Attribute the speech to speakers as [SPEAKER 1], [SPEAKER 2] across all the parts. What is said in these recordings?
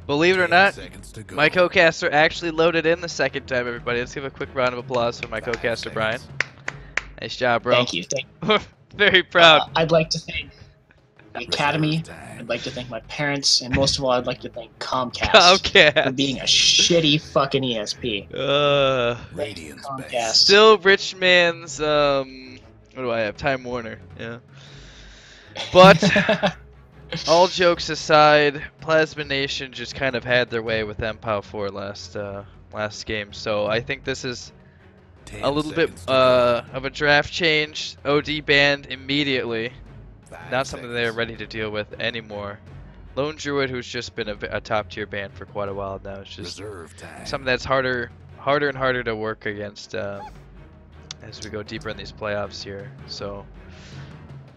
[SPEAKER 1] Believe it or
[SPEAKER 2] 10
[SPEAKER 1] not,
[SPEAKER 2] seconds to go.
[SPEAKER 1] my co-caster actually loaded in the second time, everybody. Let's give a quick round of applause for my co-caster, Brian. Nice job, bro.
[SPEAKER 3] Thank you.
[SPEAKER 1] Very proud.
[SPEAKER 3] I'd like to thank the Academy.
[SPEAKER 2] Reserve time.
[SPEAKER 3] I'd like to thank my parents, and most of all, I'd like to thank Comcast
[SPEAKER 1] Comcast.
[SPEAKER 3] for being a shitty fucking ESP.
[SPEAKER 2] Radiant's
[SPEAKER 3] Comcast.
[SPEAKER 2] base.
[SPEAKER 1] Still rich man's, what do I have? Time Warner, yeah. But, all jokes aside, Plasma Nation just kind of had their way with EMPOW4 last game. So I think this is
[SPEAKER 2] 10
[SPEAKER 1] a little bit
[SPEAKER 2] seconds to go.
[SPEAKER 1] of a draft change. OD banned immediately.
[SPEAKER 2] 5
[SPEAKER 1] Not something they're
[SPEAKER 2] seconds.
[SPEAKER 1] ready to deal with anymore. Lone Druid, who's just been a top tier band for quite a while now, it's just
[SPEAKER 2] Reserve time.
[SPEAKER 1] something that's harder and harder to work against as we go deeper in these playoffs here. So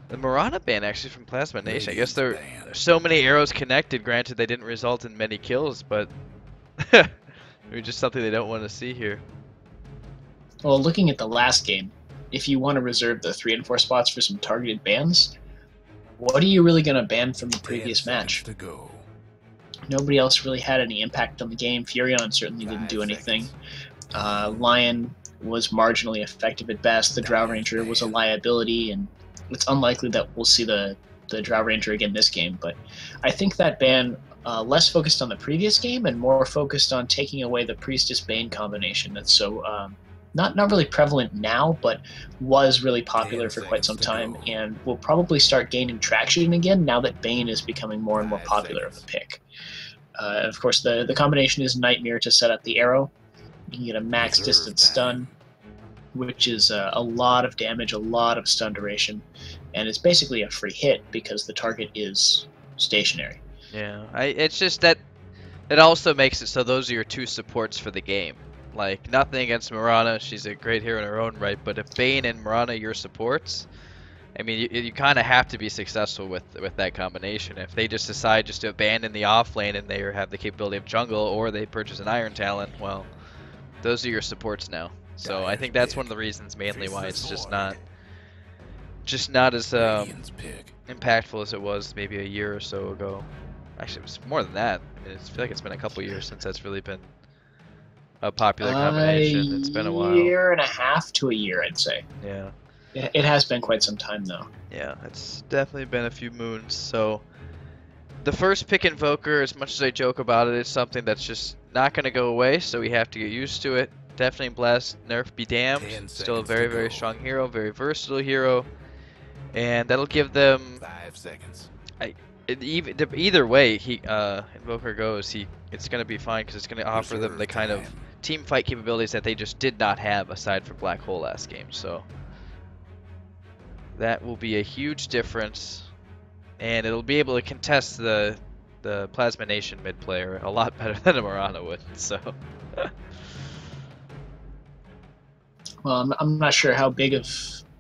[SPEAKER 1] the Mirana ban actually from Plasma Nation. I guess there's so many arrows connected. Granted, they didn't result in many kills, but maybe just something they don't want to see here.
[SPEAKER 3] Well, looking at the last game, if you want to reserve the 3 and 4 spots for some targeted bans, what are you really going to ban from the
[SPEAKER 2] 10
[SPEAKER 3] previous match?
[SPEAKER 2] seconds to go.
[SPEAKER 3] Nobody else really had any impact on the game. Furion certainly didn't
[SPEAKER 2] 5
[SPEAKER 3] do anything.
[SPEAKER 2] seconds.
[SPEAKER 3] Lion was marginally effective at best. The Drow Ranger was a liability, and it's unlikely that we'll see the Drow Ranger again this game. But I think that ban less focused on the previous game and more focused on taking away the Priestess Bane combination that's so not really prevalent now, but was really popular
[SPEAKER 2] 10
[SPEAKER 3] for quite some
[SPEAKER 2] seconds to
[SPEAKER 3] time,
[SPEAKER 2] go.
[SPEAKER 3] and will probably start gaining traction again now that Bane is becoming more and more
[SPEAKER 2] 5
[SPEAKER 3] popular of a
[SPEAKER 2] seconds.
[SPEAKER 3] pick. And of course, the combination is Nightmare to set up the arrow. You can get a max
[SPEAKER 2] Reserve
[SPEAKER 3] distance
[SPEAKER 2] time.
[SPEAKER 3] stun, which is a lot of damage, a lot of stun duration, and it's basically a free hit because the target is stationary.
[SPEAKER 1] Yeah, it's just that it also makes it so those are your two supports for the game. Like, nothing against Mirana, she's a great hero in her own right, but if Bane and Mirana are your supports, I mean, you kind of have to be successful with that combination. If they just decide just to abandon the off lane and they have the capability of jungle, or they purchase an Iron Talent, well, those are your supports now. So I think that's one of the reasons mainly why it's just not as
[SPEAKER 2] Radiant's pick.
[SPEAKER 1] impactful as it was maybe a year or so ago. Actually, it was more than that. I mean, I feel like it's been a couple years since that's really been a popular combination. It's been a while.
[SPEAKER 3] A year and a half to a year, I'd say.
[SPEAKER 1] Yeah.
[SPEAKER 3] It has been quite some time, though.
[SPEAKER 1] Yeah, it's definitely been a few moons. So the first pick Invoker, as much as I joke about it, is something that's just not going to go away, so we have to get used to it. Definitely Blast, Nerf be damned.
[SPEAKER 2] 10
[SPEAKER 1] Still a
[SPEAKER 2] seconds
[SPEAKER 1] very,
[SPEAKER 2] to
[SPEAKER 1] very
[SPEAKER 2] go.
[SPEAKER 1] strong hero, very versatile hero. And that'll give them
[SPEAKER 2] 5 seconds.
[SPEAKER 1] either way Invoker goes, it's going to be fine because it's going to offer them the
[SPEAKER 2] Reserve
[SPEAKER 1] kind of
[SPEAKER 2] time.
[SPEAKER 1] team fight capabilities that they just did not have aside from Black Hole last game. So that will be a huge difference, and it'll be able to contest the Plasma Nation mid player a lot better than a Mirana would. So
[SPEAKER 3] Well, I'm not sure how big of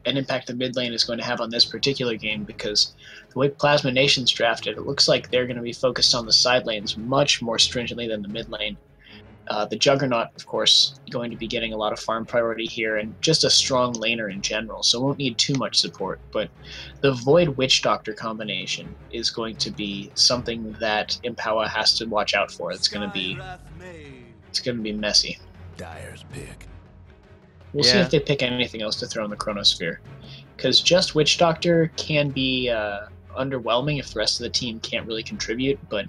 [SPEAKER 3] an impact the mid lane is going to have on this particular game, because the way Plasma Nation's drafted, it looks like they're going to be focused on the side lanes much more stringently than the mid lane. The Juggernaut, of course, going to be getting a lot of farm priority here, and just a strong laner in general, so won't need too much support. But the Void Witch Doctor combination is going to be something that EMPOW4 has to watch out for. It's going to be messy.
[SPEAKER 2] Dyer's pick.
[SPEAKER 3] We'll see
[SPEAKER 1] Yeah.
[SPEAKER 3] if they pick anything else to throw in the Chronosphere, because just Witch Doctor can be underwhelming if the rest of the team can't really contribute. But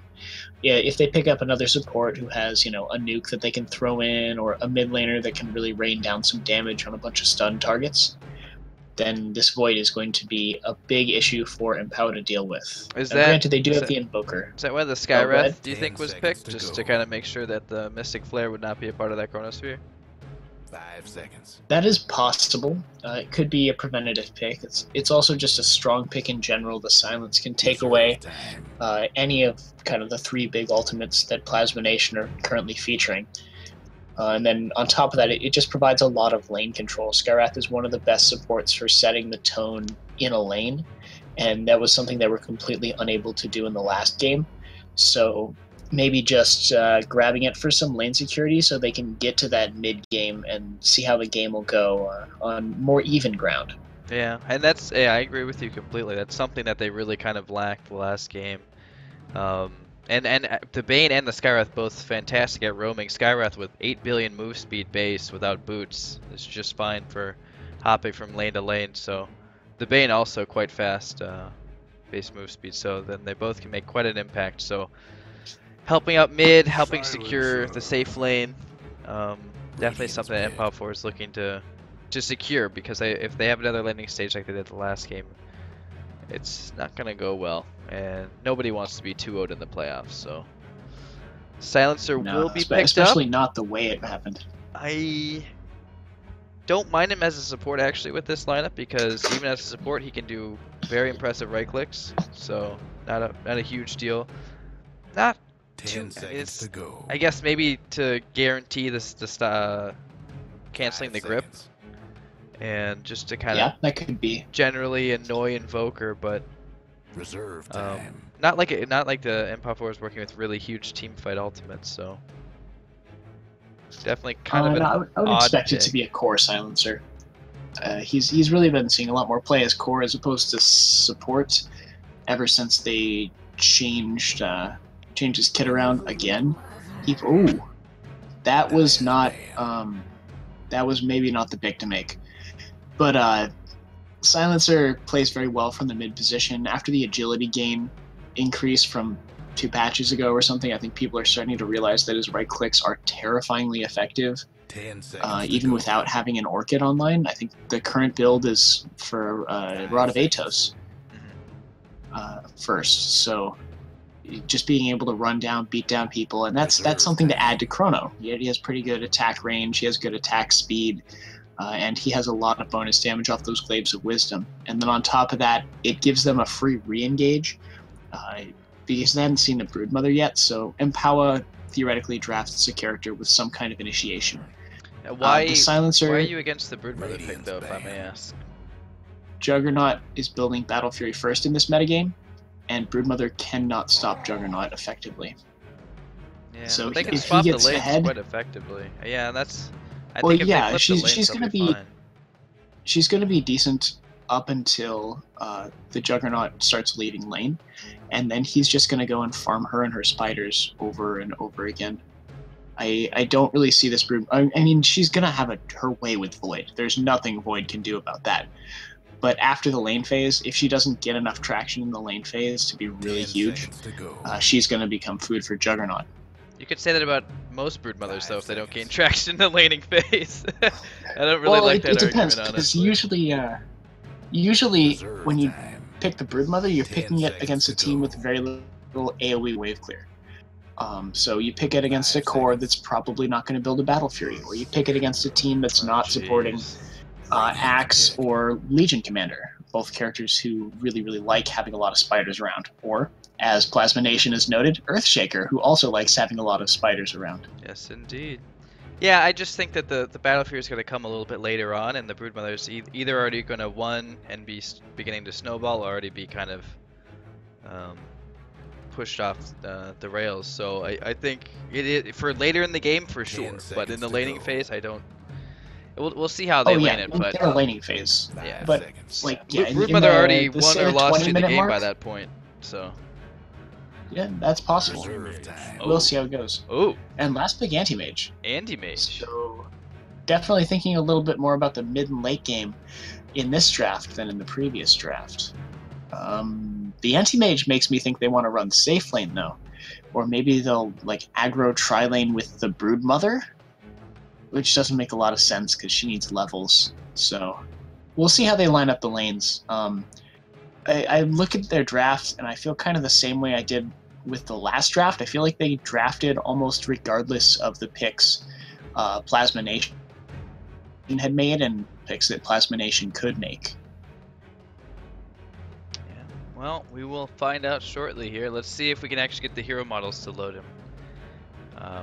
[SPEAKER 3] yeah, if they pick up another support who has, a nuke that they can throw in, or a mid laner that can really rain down some damage on a bunch of stun targets, then this Void is going to be a big issue for EMPOW to deal with.
[SPEAKER 1] Is
[SPEAKER 3] Now,
[SPEAKER 1] that-
[SPEAKER 3] granted, they do
[SPEAKER 1] is
[SPEAKER 3] have
[SPEAKER 1] that-
[SPEAKER 3] the Invoker.
[SPEAKER 1] is that why the
[SPEAKER 3] go
[SPEAKER 1] Skywrath
[SPEAKER 3] ahead.
[SPEAKER 1] do you think
[SPEAKER 2] 10
[SPEAKER 1] was
[SPEAKER 2] seconds
[SPEAKER 1] picked,
[SPEAKER 2] to
[SPEAKER 1] just
[SPEAKER 2] go.
[SPEAKER 1] to kind of make sure that the Mystic Flare would not be a part of that Chronosphere?
[SPEAKER 2] 5 seconds.
[SPEAKER 3] That is possible. It could be a preventative pick. It's also just a strong pick in general. The Silence can take
[SPEAKER 2] Reserve
[SPEAKER 3] away
[SPEAKER 2] time.
[SPEAKER 3] any of kind of the 3 big ultimates that Plasma Nation are currently featuring. And then on top of that, it just provides a lot of lane control. Skywrath is one of the best supports for setting the tone in a lane, and that was something they were completely unable to do in the last game. So maybe just grabbing it for some lane security so they can get to that mid game and see how the game will go on more even ground.
[SPEAKER 1] Yeah, and I agree with you completely. That's something that they really kind of lacked the last game. And the Bane and the Skywrath both fantastic at roaming. Skywrath with 8 billion move speed base without boots is just fine for hopping from lane to lane. So the Bane also quite fast base move speed. So then they both can make quite an impact. So helping out mid, helping secure the safe lane, definitely something that EMPOW4 is looking to secure, because if they have another landing stage like they did the last game, it's not gonna go well, and nobody wants to be 2-0'd in the playoffs. So Silencer will be picked
[SPEAKER 3] especially
[SPEAKER 1] up.
[SPEAKER 3] not the way it happened.
[SPEAKER 1] I don't mind him as a support actually with this lineup, because even as a support he can do very impressive right clicks. So not a huge deal. Not
[SPEAKER 2] 10 seconds to go.
[SPEAKER 1] I guess maybe to guarantee this canceling the grip, and just to kind of
[SPEAKER 3] that could be
[SPEAKER 1] generally annoy Invoker, but
[SPEAKER 2] Reserve time.
[SPEAKER 1] not like the EMPOW4 is working with really huge team fight ultimates, so definitely kind of an
[SPEAKER 3] I would
[SPEAKER 1] odd
[SPEAKER 3] expect
[SPEAKER 1] pick.
[SPEAKER 3] it to be a core silencer. He's really been seeing a lot more play as core as opposed to support ever since they changed his kit around again. That was not that was maybe not the pick to make. But Silencer plays very well from the mid position. After the agility gain increase from 2 patches ago or something, I think people are starting to realize that his right clicks are terrifyingly effective,
[SPEAKER 2] 10 seconds
[SPEAKER 3] even without having an Orchid online. I think the current build is for Rod of Atos first, so just being able to run down, beat down people, and that's something to add to Chrono. He has pretty good attack range, he has good attack speed, and he has a lot of bonus damage off those Glaives of Wisdom. And then on top of that, it gives them a free re-engage, because they haven't seen the Broodmother yet, so EMPOW4 theoretically drafts a character with some kind of initiation.
[SPEAKER 1] Why
[SPEAKER 3] The Silencer,
[SPEAKER 1] why are you against the Broodmother pick, though, if I may ask?
[SPEAKER 3] Juggernaut is building Battle Fury first in this metagame, and Broodmother cannot stop Juggernaut effectively.
[SPEAKER 1] Yeah,
[SPEAKER 3] So
[SPEAKER 1] but they can
[SPEAKER 3] if he
[SPEAKER 1] swap the
[SPEAKER 3] gets
[SPEAKER 1] lanes
[SPEAKER 3] ahead-
[SPEAKER 1] quite effectively. Yeah, that's. I
[SPEAKER 3] Well,
[SPEAKER 1] think if
[SPEAKER 3] yeah,
[SPEAKER 1] they flip
[SPEAKER 3] she's-
[SPEAKER 1] the lanes,
[SPEAKER 3] she's
[SPEAKER 1] they'll
[SPEAKER 3] gonna
[SPEAKER 1] be
[SPEAKER 3] be-
[SPEAKER 1] fine.
[SPEAKER 3] She's going to be decent up until the Juggernaut starts leaving lane, and then he's just going to go and farm her and her spiders over and over again. I don't really see this Brood. I mean, she's going to have her way with Void. There's nothing Void can do about that. But after the lane phase, if she doesn't get enough traction in the lane phase to be really huge, she's going to become food for Juggernaut.
[SPEAKER 1] You could say that about most Broodmothers, though, if they don't gain traction in the laning phase. I don't really like that
[SPEAKER 3] it depends,
[SPEAKER 1] argument,
[SPEAKER 3] because
[SPEAKER 1] honestly.
[SPEAKER 3] usually when you pick the Broodmother, you're picking it against a team with very little AoE wave clear. So you pick it against a core that's probably not going to build a Battle Fury, or you pick it against a team that's not supporting Axe or Legion Commander, both characters who really, really like having a lot of spiders around. Or, as Plasma Nation has noted, Earthshaker, who also likes having a lot of spiders around.
[SPEAKER 1] Yes, indeed. Yeah, I just think that the Battle Fury is going to come a little bit later on, and the Broodmother's either already going to, one, and be beginning to snowball, or already be kind of pushed off the rails. So I think it is, for later in the game, for sure. But in the laning phase, I don't... We'll see how they lane it, but...
[SPEAKER 3] in the laning phase.
[SPEAKER 1] Yeah.
[SPEAKER 3] But, like, yeah,
[SPEAKER 1] Broodmother already
[SPEAKER 3] the
[SPEAKER 1] won or lost to the
[SPEAKER 3] 20-minute
[SPEAKER 1] game
[SPEAKER 3] mark,
[SPEAKER 1] by that point, so...
[SPEAKER 3] Yeah, that's possible. We'll see how it goes.
[SPEAKER 1] Oh,
[SPEAKER 3] And last pick, Anti-Mage.
[SPEAKER 1] Anti-Mage.
[SPEAKER 3] So, definitely thinking a little bit more about the mid and late game in this draft than in the previous draft. The Anti-Mage makes me think they want to run safe lane, though. Or maybe they'll, like, aggro tri-lane with the Broodmother, which doesn't make a lot of sense because she needs levels. So, we'll see how they line up the lanes. I look at their draft, and I feel kind of the same way I did with the last draft. I feel like they drafted almost regardless of the picks Plasma Nation had made and picks that Plasma Nation could make.
[SPEAKER 1] Yeah. Well, we will find out shortly here. Let's see if we can actually get the hero models to load him.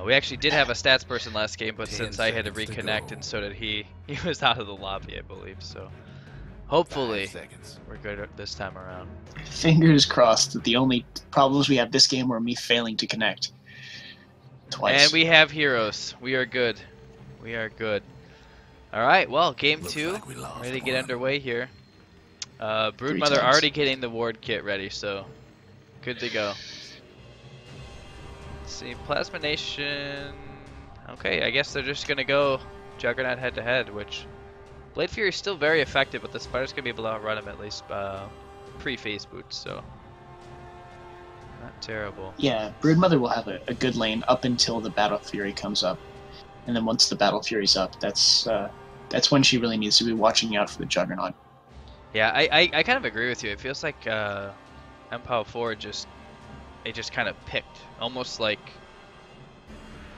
[SPEAKER 1] We actually did have a stats person last game, but since I had to reconnect and so did he was out of the lobby, I believe. So hopefully we're good this time around.
[SPEAKER 3] Fingers crossed that the only problems we have this game were me failing to connect twice.
[SPEAKER 1] And we have heroes. We are good. We are good. Alright, well, game 2. Ready to get underway here. Broodmother already getting the ward kit ready, so good to go. Let's see, Plasma Nation. Okay, I guess they're just gonna go Juggernaut head to head, which Blade Fury is still very effective, but the Spider's gonna be able to outrun him at least pre-phase boots, so not terrible.
[SPEAKER 3] Yeah, Broodmother will have a good lane up until the Battle Fury comes up, and then once the Battle Fury's up, that's when she really needs to be watching out for the Juggernaut.
[SPEAKER 1] Yeah, I kind of agree with you. It feels like EMPOW4 just kind of picked, almost like.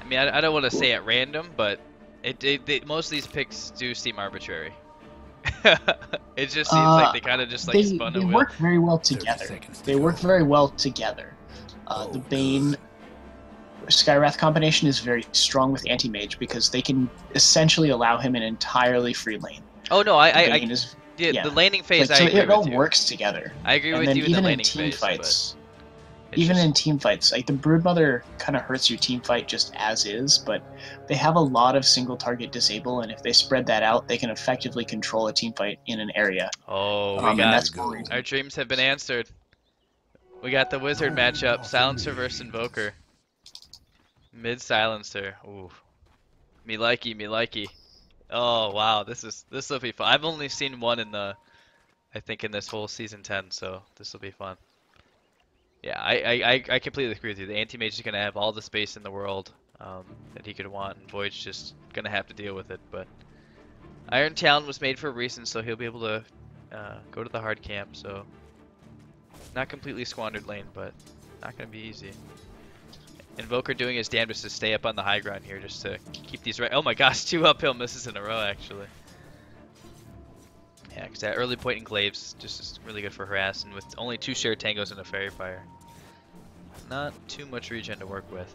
[SPEAKER 1] I mean, I don't want to say at random, but most of these picks do seem arbitrary. It just seems like they kind of just like spun a wheel.
[SPEAKER 3] They work very well together. They work very well together. The Bane Skywrath combination is very strong with Anti-Mage because they can essentially allow him an entirely free lane.
[SPEAKER 1] Oh no, the laning phase.
[SPEAKER 3] Like, so it all works together.
[SPEAKER 1] I agree with you in the laning
[SPEAKER 3] phase. Even in team fights, like the Broodmother kind of hurts your team fight just as is, but they have a lot of single target disable, and if they spread that out, they can effectively control a team fight in an area.
[SPEAKER 1] Oh, our dreams have been answered. We got the wizard matchup, Silencer versus Invoker. Mid Silencer. Ooh. Me likey. Oh wow, this will be fun. I've only seen one I think in this whole season 10, so this will be fun. Yeah, I completely agree with you. The Anti-Mage is gonna have all the space in the world that he could want, and Void's just gonna have to deal with it. But Iron Talon was made for a reason, so he'll be able to go to the hard camp. So not completely squandered lane, but not gonna be easy. Invoker doing his damnedest to stay up on the high ground here, just to keep these right. Oh my gosh, 2 uphill misses in a row actually. Yeah, because that early point in Glaives just is really good for harass, and with only 2 shared tangos and a Fairy Fire, not too much regen to work with.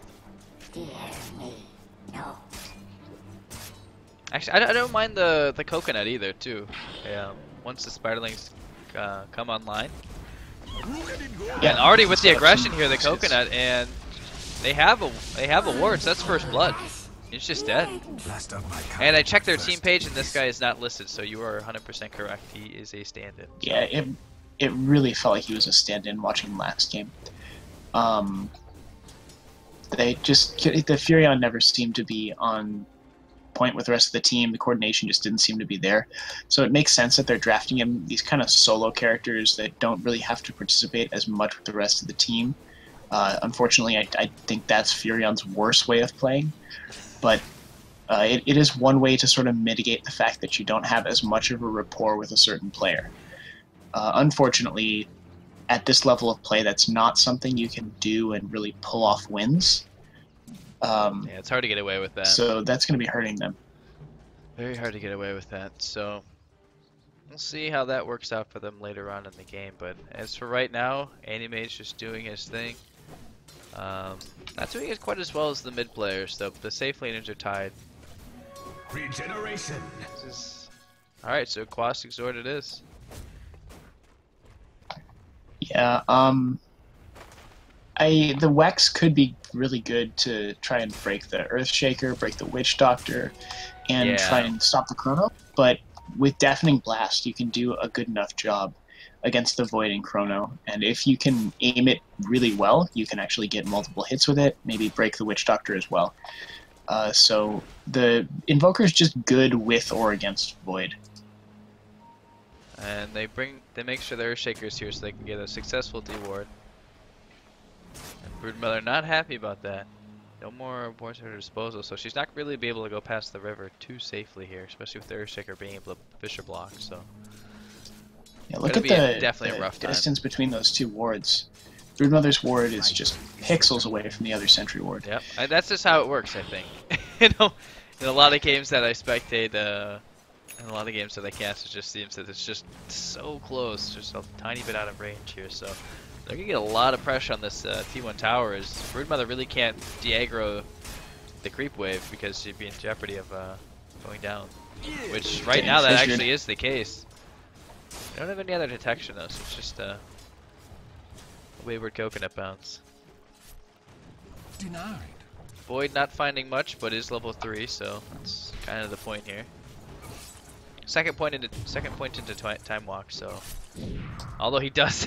[SPEAKER 1] Actually, I don't mind the coconut either too. Yeah, once the Spiderlings come online. Yeah, and already with the aggression here, the coconut, and they have a ward, so that's first blood. It's just dead. And I checked their team page, and this guy is not listed, so you are 100% correct. He is a stand-in.
[SPEAKER 3] Yeah, it really felt like he was a stand-in watching last game. The Furion never seemed to be on point with the rest of the team. The coordination just didn't seem to be there. So it makes sense that they're drafting him, these kind of solo characters that don't really have to participate as much with the rest of the team. Unfortunately, I think that's Furion's worst way of playing. But it is one way to sort of mitigate the fact that you don't have as much of a rapport with a certain player. Unfortunately, at this level of play, that's not something you can do and really pull off wins.
[SPEAKER 1] Yeah, it's hard to get away with that.
[SPEAKER 3] So that's going to be hurting them.
[SPEAKER 1] Very hard to get away with that. So we'll see how that works out for them later on in the game. But as for right now, Animate's just doing his thing. Not doing it quite as well as the mid players, though. The safe laners are tied.
[SPEAKER 2] Regeneration.
[SPEAKER 1] Alright, so Quas Exhort it is.
[SPEAKER 3] Yeah, the Wex could be really good to try and break the Earthshaker, break the Witch Doctor, and try and stop the Chrono. But with Deafening Blast, you can do a good enough job against the Void and Chrono, and if you can aim it really well, you can actually get multiple hits with it, maybe break the Witch Doctor as well. So the Invoker is just good with or against Void.
[SPEAKER 1] And they make sure there are Shakers here so they can get a successful D-Ward. And Broodmother not happy about that. No more wards at her disposal, so she's not really be able to go past the river too safely here, especially with the Earthshaker being able to Fisher block, so.
[SPEAKER 3] Yeah, look at the distance between those 2 wards. Broodmother's ward is just pixels away from the other sentry ward.
[SPEAKER 1] Yep, and that's just how it works, I think. In a lot of games that I spectate, in a lot of games that I cast, it just seems that it's just so close, just a tiny bit out of range here. So they're gonna get a lot of pressure on this T1 tower. As Broodmother really can't de-aggro the creep wave because she'd be in jeopardy of going down. Which right now that actually is the case. They don't have any other detection though, so it's just a wayward coconut bounce.
[SPEAKER 2] Denied.
[SPEAKER 1] Void not finding much, but is level 3, so that's kind of the point here. Second point into time walk, so although he does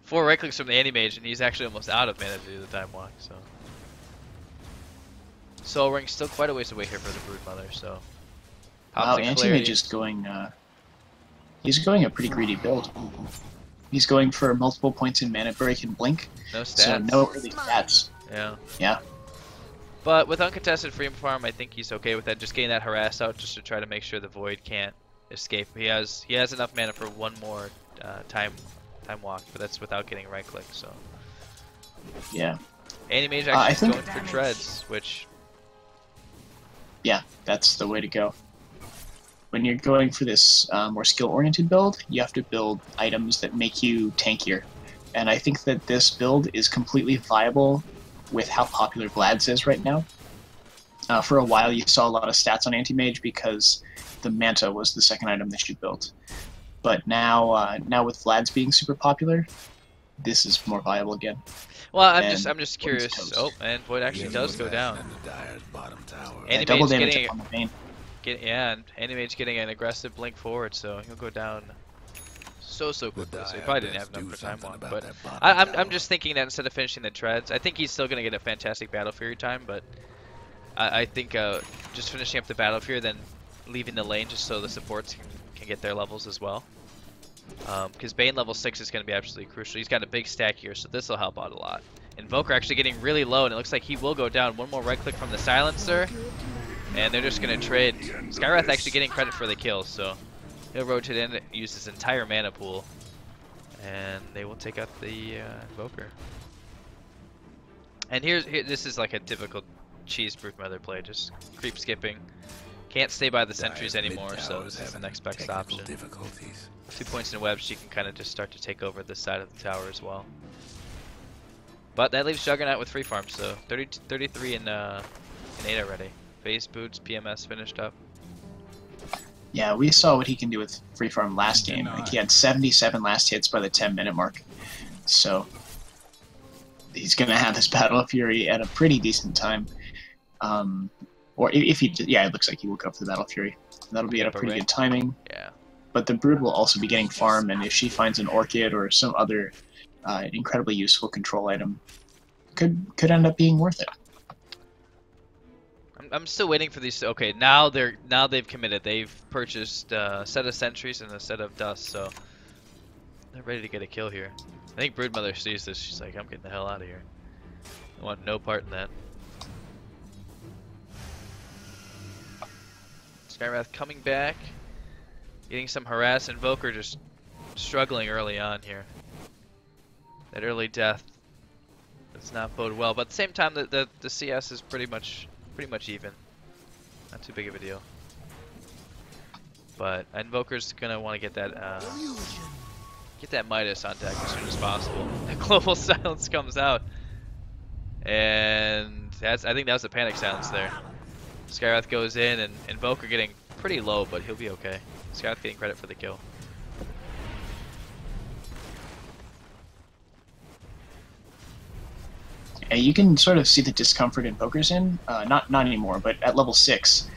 [SPEAKER 1] 4 right clicks from the Anti-Mage, and he's actually almost out of mana to do the time walk, so Soul Ring still quite a ways away here for the Broodmother, so.
[SPEAKER 3] Wow,
[SPEAKER 1] Pops a
[SPEAKER 3] Anti-Mage
[SPEAKER 1] clarity.
[SPEAKER 3] is going, he's going a pretty greedy build. He's going for multiple points in Mana Break and Blink,
[SPEAKER 1] No stats.
[SPEAKER 3] so no early stats.
[SPEAKER 1] Yeah.
[SPEAKER 3] Yeah.
[SPEAKER 1] But with uncontested free farm, I think he's okay with that. Just getting that harass out just to try to make sure the Void can't escape. He has enough mana for one more time walk, but that's without getting right click. So.
[SPEAKER 3] Yeah.
[SPEAKER 1] Anti-Mage
[SPEAKER 3] I
[SPEAKER 1] actually
[SPEAKER 3] think-
[SPEAKER 1] going for treads, which.
[SPEAKER 3] Yeah, that's the way to go. When you're going for this more skill-oriented build, you have to build items that make you tankier. And I think that this build is completely viable with how popular Vlad's is right now. For a while, you saw a lot of stats on Anti-Mage because the Manta was the second item that you built. But now, now with Vlad's being super popular, this is more viable again.
[SPEAKER 1] Well, I'm
[SPEAKER 3] And
[SPEAKER 1] just
[SPEAKER 3] Void's
[SPEAKER 1] curious.
[SPEAKER 3] toast.
[SPEAKER 1] Oh, and Void actually does go down.
[SPEAKER 3] Yeah, double
[SPEAKER 1] Anti-Mage
[SPEAKER 3] damage
[SPEAKER 1] getting
[SPEAKER 3] on the Bane.
[SPEAKER 1] and Anti-Mage getting an aggressive blink forward, so he'll go down so quickly. So he probably didn't have enough for time walk. But I'm just thinking that instead of finishing the treads, I think he's still gonna get a fantastic Battle Fury time. But I think just finishing up the Battle Fury, then leaving the lane just so the supports can get their levels as well. Because Bane level 6 is going to be absolutely crucial. He's got a big stack here, so this will help out a lot. Invoker actually getting really low, and it looks like he will go down. One more right click from the Silencer, and they're just going to trade. Skywrath actually getting credit for the kill, so he'll rotate in, use his entire mana pool, and they will take out the Invoker. And this is like a typical cheese Broodmother play, just creep skipping. Can't stay by the sentries anymore, so this is the next best option. 2 points in webs, she can kind of just start to take over this side of the tower as well. But that leaves Juggernaut with free farm, so 33 in 8 already. Phase boots, PMS finished up.
[SPEAKER 3] Yeah, we saw what he can do with free farm last game. Like, he had 77 last hits by the 10-minute mark. So he's going to have his Battle Fury at a pretty decent time. Or if he, yeah, it looks like he will go for the Battle Fury. That'll be at a pretty good timing.
[SPEAKER 1] Yeah.
[SPEAKER 3] But the Brood will also be getting farm, and if she finds an Orchid or some other incredibly useful control item, could end up being worth it.
[SPEAKER 1] I'm still waiting for these. Okay, now they've committed. They've purchased a set of sentries and a set of dust, so they're ready to get a kill here. I think Broodmother sees this. She's like, I'm getting the hell out of here. I want no part in that. Skywrath coming back, getting some harass. Invoker just struggling early on here. That early death does not bode well, but at the same time, the CS is pretty much even. Not too big of a deal. But Invoker's gonna want to get that Midas on deck as soon as possible. The global silence comes out, and I think that was the panic silence there. Skywrath goes in, and Invoker getting pretty low, but he'll be okay. Skywrath getting credit for the kill.
[SPEAKER 3] Yeah, you can sort of see the discomfort Invoker's in. Not anymore, but at level 6,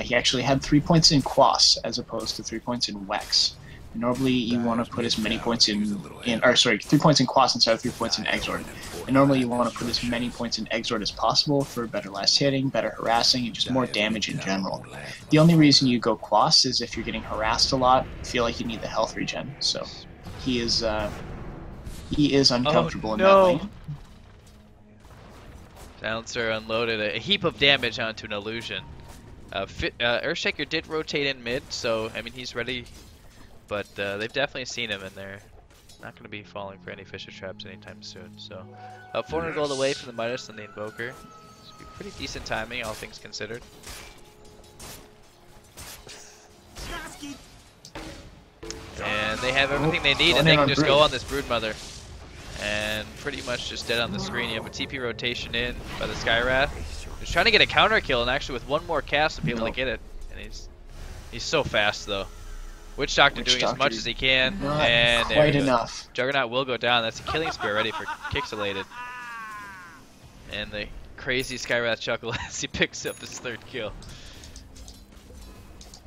[SPEAKER 3] he actually had 3 points in Quas as opposed to 3 points in Wex. Normally, you want to put as many points in 3 points in Quas instead of 3 points in Exort. And normally, you want to put as many points in Exort as possible for better last hitting, better harassing, and just more damage in general. The only reason you go Quas is if you're getting harassed a lot, feel like you need the health regen. So he is uncomfortable in that lane.
[SPEAKER 1] Silencer unloaded a heap of damage onto an illusion. Earthshaker did rotate in mid, so I mean he's ready. But they've definitely seen him, and they're not going to be falling for any Fisher traps anytime soon. So, 400 gold away from the Midas and the Invoker. This would be pretty decent timing, all things considered. And they have everything they need, and they can just go on this Broodmother. And pretty much just dead on the screen. You have a TP rotation in by the Skywrath. He's trying to get a counter kill, and actually with one more cast to be able to get it. And he's so fast though. Witch Doctor doing as much as he can, and
[SPEAKER 3] quite enough.
[SPEAKER 1] Juggernaut will go down. That's a killing spear ready for Kixelated. And the crazy Skywrath chuckle as he picks up his 3rd kill.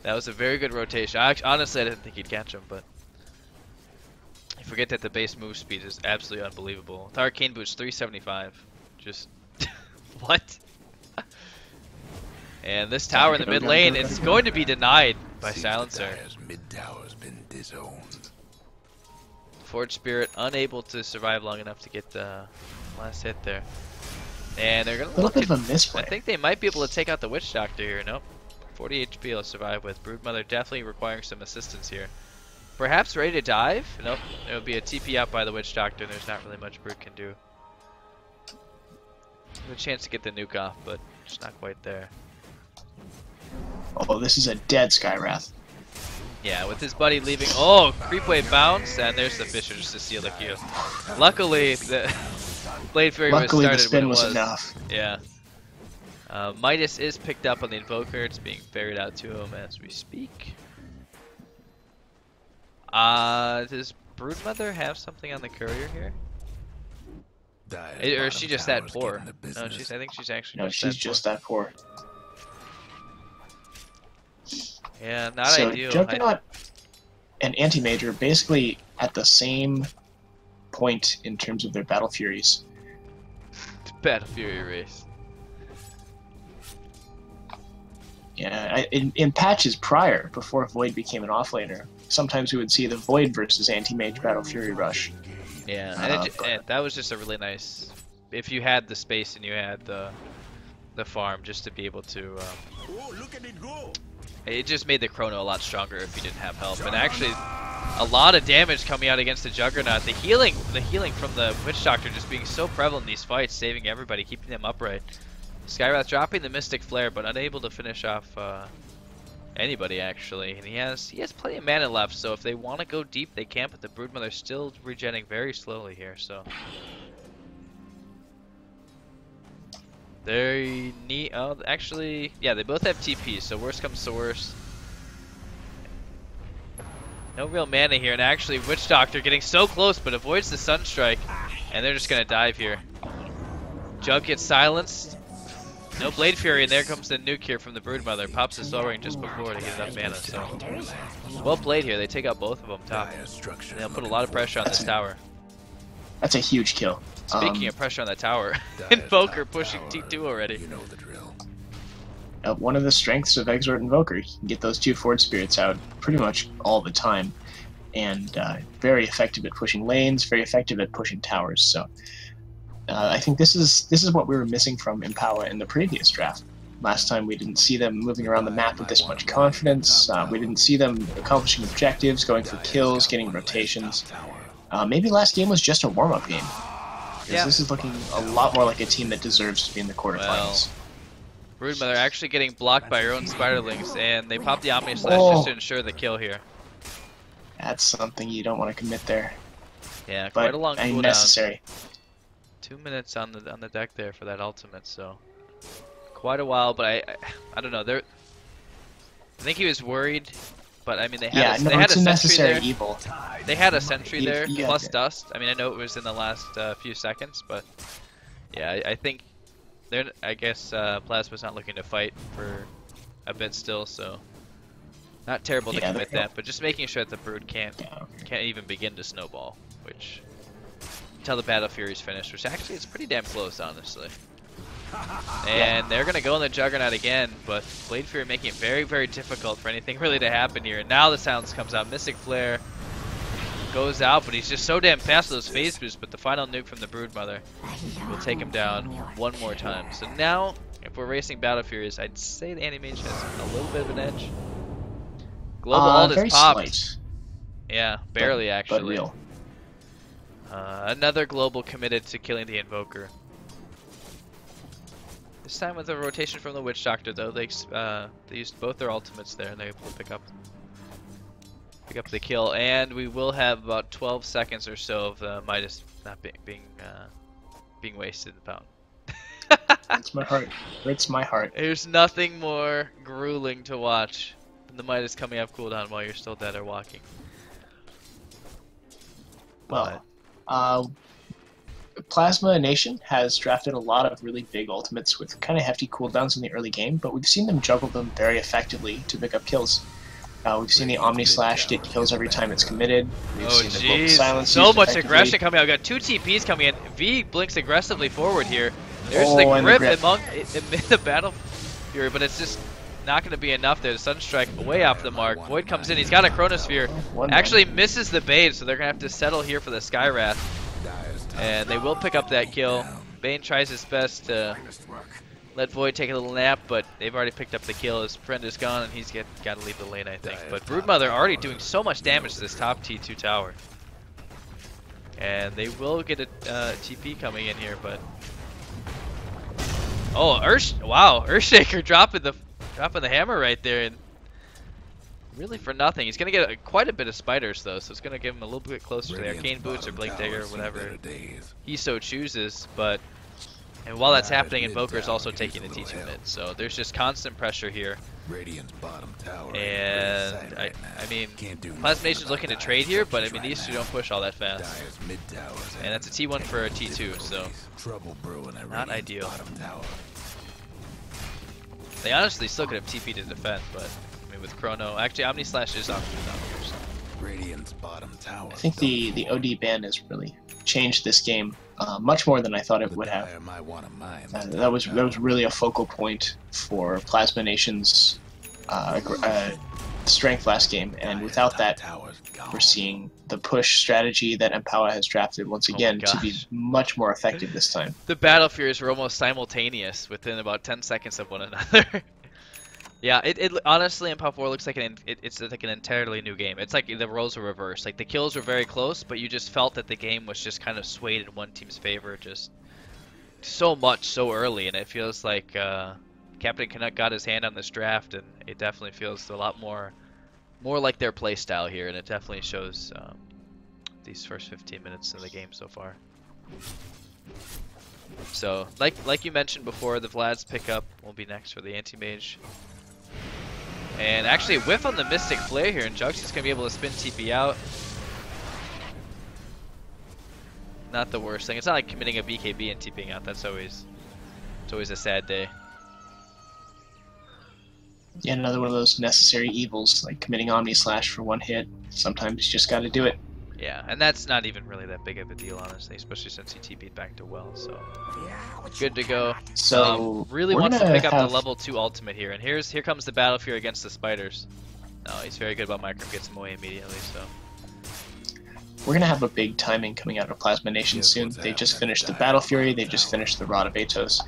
[SPEAKER 1] That was a very good rotation. Honestly, I didn't think he'd catch him, but you forget that the base move speed is absolutely unbelievable. With Arcane Boots 375. Just what? And this tower in the mid lane, it's going to be denied by Silencer.
[SPEAKER 2] Mid tower's been disowned.
[SPEAKER 1] Forge Spirit unable to survive long enough to get the last hit there. And they're going to look
[SPEAKER 3] bit of a misplay.
[SPEAKER 1] I think they might be able to take out the Witch Doctor here. Nope. 40 HP will survive with. Broodmother definitely requiring some assistance here. Perhaps ready to dive? Nope. It would be a TP out by the Witch Doctor, and there's not really much Brood can do. A chance to get the nuke off, but just not quite there.
[SPEAKER 3] Oh, this is a dead Skywrath.
[SPEAKER 1] Yeah, with his buddy leaving. Oh, creep wave bounce, and there's the Fisher just to seal the Q. Luckily, the Blade Fury was started
[SPEAKER 3] the spin
[SPEAKER 1] when it was
[SPEAKER 3] enough.
[SPEAKER 1] Yeah. Midas is picked up on the Invoker. It's being ferried out to him as we speak. Does Broodmother have something on the courier here? Or is she just that poor? No, I think she's actually
[SPEAKER 3] just that poor.
[SPEAKER 1] Yeah, not
[SPEAKER 3] so
[SPEAKER 1] ideal.
[SPEAKER 3] Juggernaut and Anti-Mage are basically at the same point in terms of their Battle Furies.
[SPEAKER 1] Battle Fury race.
[SPEAKER 3] Yeah, in patches prior, before Void became an offlaner, sometimes we would see the Void versus Anti-Mage Battle Fury rush.
[SPEAKER 1] Yeah, and that was just a really nice. If you had the space and you had the farm, just to be able to.
[SPEAKER 2] Oh, look at it go!
[SPEAKER 1] It just made the Chrono a lot stronger if you didn't have help, and actually, a lot of damage coming out against the Juggernaut. The healing from the Witch Doctor just being so prevalent in these fights, saving everybody, keeping them upright. Skywrath dropping the Mystic Flare, but unable to finish off anybody actually, and he has plenty of mana left. So if they want to go deep, they can. But the Broodmother's still regenerating very slowly here, so they need. Oh, actually, yeah, they both have TP. So worst comes to worst. No real mana here, and actually Witch Doctor getting so close, but avoids the Sunstrike, and they're just gonna dive here. Jug gets silenced. No Blade Fury, and there comes the nuke here from the Broodmother. Pops the Soul Ring just before to get enough mana, so well played here. They take out both of them top. And they'll put a lot of pressure on this tower.
[SPEAKER 3] That's a huge kill.
[SPEAKER 1] Speaking of pressure on that tower, Invoker pushing T2 already.
[SPEAKER 2] You know the drill.
[SPEAKER 3] One of the strengths of Exort Invoker, you can get those two Forge Spirits out pretty much all the time. And very effective at pushing lanes, very effective at pushing towers, so... I think this is what we were missing from EMPOW4 in the previous draft. Last time we didn't see them moving around the map with this much confidence. We didn't see them accomplishing objectives, going for kills, getting rotations. Maybe last game was just a warm-up game. Yeah. This is looking a lot more like a team that deserves to be in the quarterfinals.
[SPEAKER 1] Well, Broodmother actually getting blocked by her own Spiderlings, and they pop the Omni Slash just to ensure the kill here.
[SPEAKER 3] That's something you don't want to commit there.
[SPEAKER 1] Yeah,
[SPEAKER 3] but
[SPEAKER 1] quite a long cooldown.
[SPEAKER 3] Necessary.
[SPEAKER 1] 2 minutes on the deck there for that ultimate, so quite a while. But I don't know. I think he was worried, but I mean they had a sentry there.
[SPEAKER 3] Evil.
[SPEAKER 1] They had a sentry there plus
[SPEAKER 3] yeah.
[SPEAKER 1] dust. I mean I know it was in the last few seconds, but yeah, I think I guess Plasma's not looking to fight for a bit still, so not terrible to commit that, but just making sure that the Brood can't even begin to snowball, which. Until the Battle Fury's finished, which actually is pretty damn close, honestly. And they're gonna go in the Juggernaut again, but Blade Fury making it very, very difficult for anything really to happen here. And now the silence comes out. Mystic Flare goes out, but he's just so damn fast with those phase boosts. But the final nuke from the Broodmother will take him down one more time. So now, if we're racing Battle Furies, I'd say the Anti-Mage has a little bit of an edge. Global ult is popped.
[SPEAKER 3] Slight,
[SPEAKER 1] yeah, barely actually.
[SPEAKER 3] But real.
[SPEAKER 1] Another global committed to killing the Invoker. This time with a rotation from the Witch Doctor, though, they used both their ultimates there, and they will pick up the kill. And we will have about 12 seconds or so of the Midas not being wasted in the pound.
[SPEAKER 3] It's my heart. It's my heart.
[SPEAKER 1] There's nothing more grueling to watch than the Midas coming up cooldown while you're still dead or walking.
[SPEAKER 3] Well. Plasma Nation has drafted a lot of really big ultimates with kind of hefty cooldowns in the early game, but we've seen them juggle them very effectively to pick up kills. We've seen the Omni Slash get kills every time it's committed. We've seen the Global Silence
[SPEAKER 1] so much aggression coming out. We've got 2 TPs coming in. V blinks aggressively forward here. There's the grip amid the battle Fury, but it's just not going to be enough there. The Sunstrike way off the mark. Void comes in. He's got a Chronosphere. Actually misses the bait, so they're going to have to settle here for the Skywrath. And they will pick up that kill. Bane tries his best to let Void take a little nap, but they've already picked up the kill. His friend is gone, and he's got to leave the lane, I think. But Broodmother already doing so much damage to this top T2 tower. And they will get a TP coming in here, but... Oh, wow, Earthshaker dropping the hammer right there, and really for nothing. He's gonna get quite a bit of spiders though, so it's gonna give him a little bit closer to the Arcane Boots or Blink Dagger or whatever he so chooses. But and while that's happening, Invoker is also taking the T2 mid, so there's just constant pressure here. And I mean, Plasma Nation's looking to trade here, but I mean these two don't push all that fast. And that's a T1 for a T2, so not ideal. They honestly still could have TP to defend, but I mean with Chrono, actually Omni Slash is on here, so.
[SPEAKER 3] I think the OD ban has really changed this game much more than I thought it would have. That was really a focal point for Plasma Nation's strength last game, and without that, we're seeing the push strategy that EMPOW4 has drafted once again to be much more effective this time.
[SPEAKER 1] The Battle Furies were almost simultaneous within about 10 seconds of one another. Yeah, it honestly, EMPOW4 looks like it's like an entirely new game. It's like the roles were reversed. Like the kills were very close, but you just felt that the game was just kind of swayed in one team's favor, just so much so early, and it feels like Captain Canuck got his hand on this draft, and it definitely feels a lot more like their play style here, and it definitely shows these first 15 minutes of the game so far. So, like you mentioned before, the Vlad's pickup will be next for the Anti-Mage. And actually a whiff on the Mystic Flare here, and Jugs is going to be able to spin TP out. Not the worst thing. It's not like committing a BKB and TPing out. It's always a sad day.
[SPEAKER 3] Yeah, another one of those necessary evils, like committing Omni Slash for one hit. Sometimes you just got to do it.
[SPEAKER 1] Yeah, and that's not even really that big of a deal, honestly, especially since he TP'd back to well, so good to go.
[SPEAKER 3] So
[SPEAKER 1] really wants to pick up the level 2 ultimate here, and here comes the Battle Fury against the spiders. No, he's very good about micro, gets him away immediately, so.
[SPEAKER 3] We're going to have a big timing coming out of Plasma Nation soon. They just finished the Battle Fury, they just finished the Rod of Atos,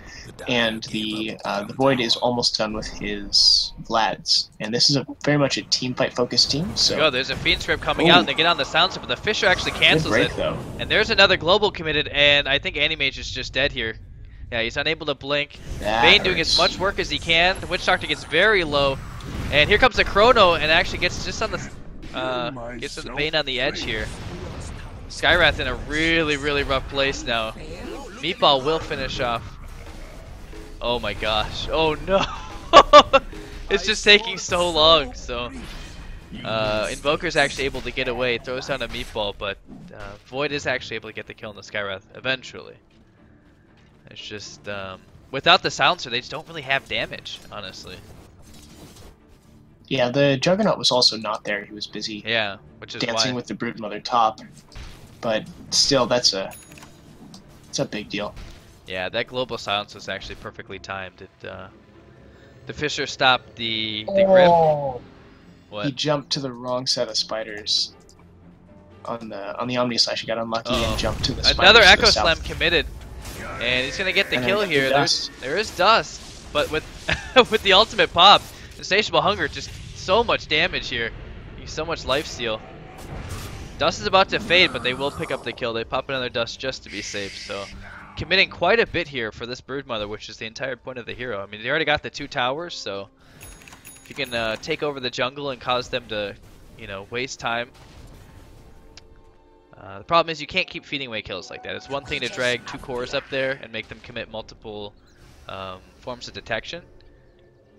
[SPEAKER 3] and the Void is almost done with his Vlads. And this is very much a team fight focused team. So
[SPEAKER 1] there's a Fiend Script coming out, and they get on the sound but the Fisher actually cancels it.
[SPEAKER 3] Though.
[SPEAKER 1] And there's another Global committed, and I think Animage is just dead here. Yeah, he's unable to blink. Bane doing as much work as he can. The Witch Doctor gets very low, and here comes the Chrono, and actually gets just on the gets the Bane on the edge here. Skywrath in a really, really rough place now. Meatball will finish off. Oh my gosh. Oh no. It's just taking so long. So Invoker's actually able to get away. Throws down a Meatball, but Void is actually able to get the kill on the Skywrath eventually. It's just without the silencer, they just don't really have damage, honestly.
[SPEAKER 3] Yeah, the Juggernaut was also not there. He was busy.
[SPEAKER 1] Yeah, which is
[SPEAKER 3] dancing with the Broodmother top. But still, it's a big deal.
[SPEAKER 1] Yeah, that global silence was actually perfectly timed. The Fisher stopped the grip. What?
[SPEAKER 3] He jumped to the wrong set of spiders. On the Omni Slash, he got unlucky and jumped to the spiders.
[SPEAKER 1] Another Echo Slam committed, and he's gonna get the kill here. There is dust, but with with the ultimate pop, Insatiable Hunger, just so much damage here. So much lifesteal. Dust is about to fade, but they will pick up the kill. They pop another Dust just to be safe, so committing quite a bit here for this Broodmother, which is the entire point of the hero. I mean, they already got the 2 towers, so if you can take over the jungle and cause them to, waste time. The problem is you can't keep feeding away kills like that. It's one thing to drag 2 cores up there and make them commit multiple forms of detection,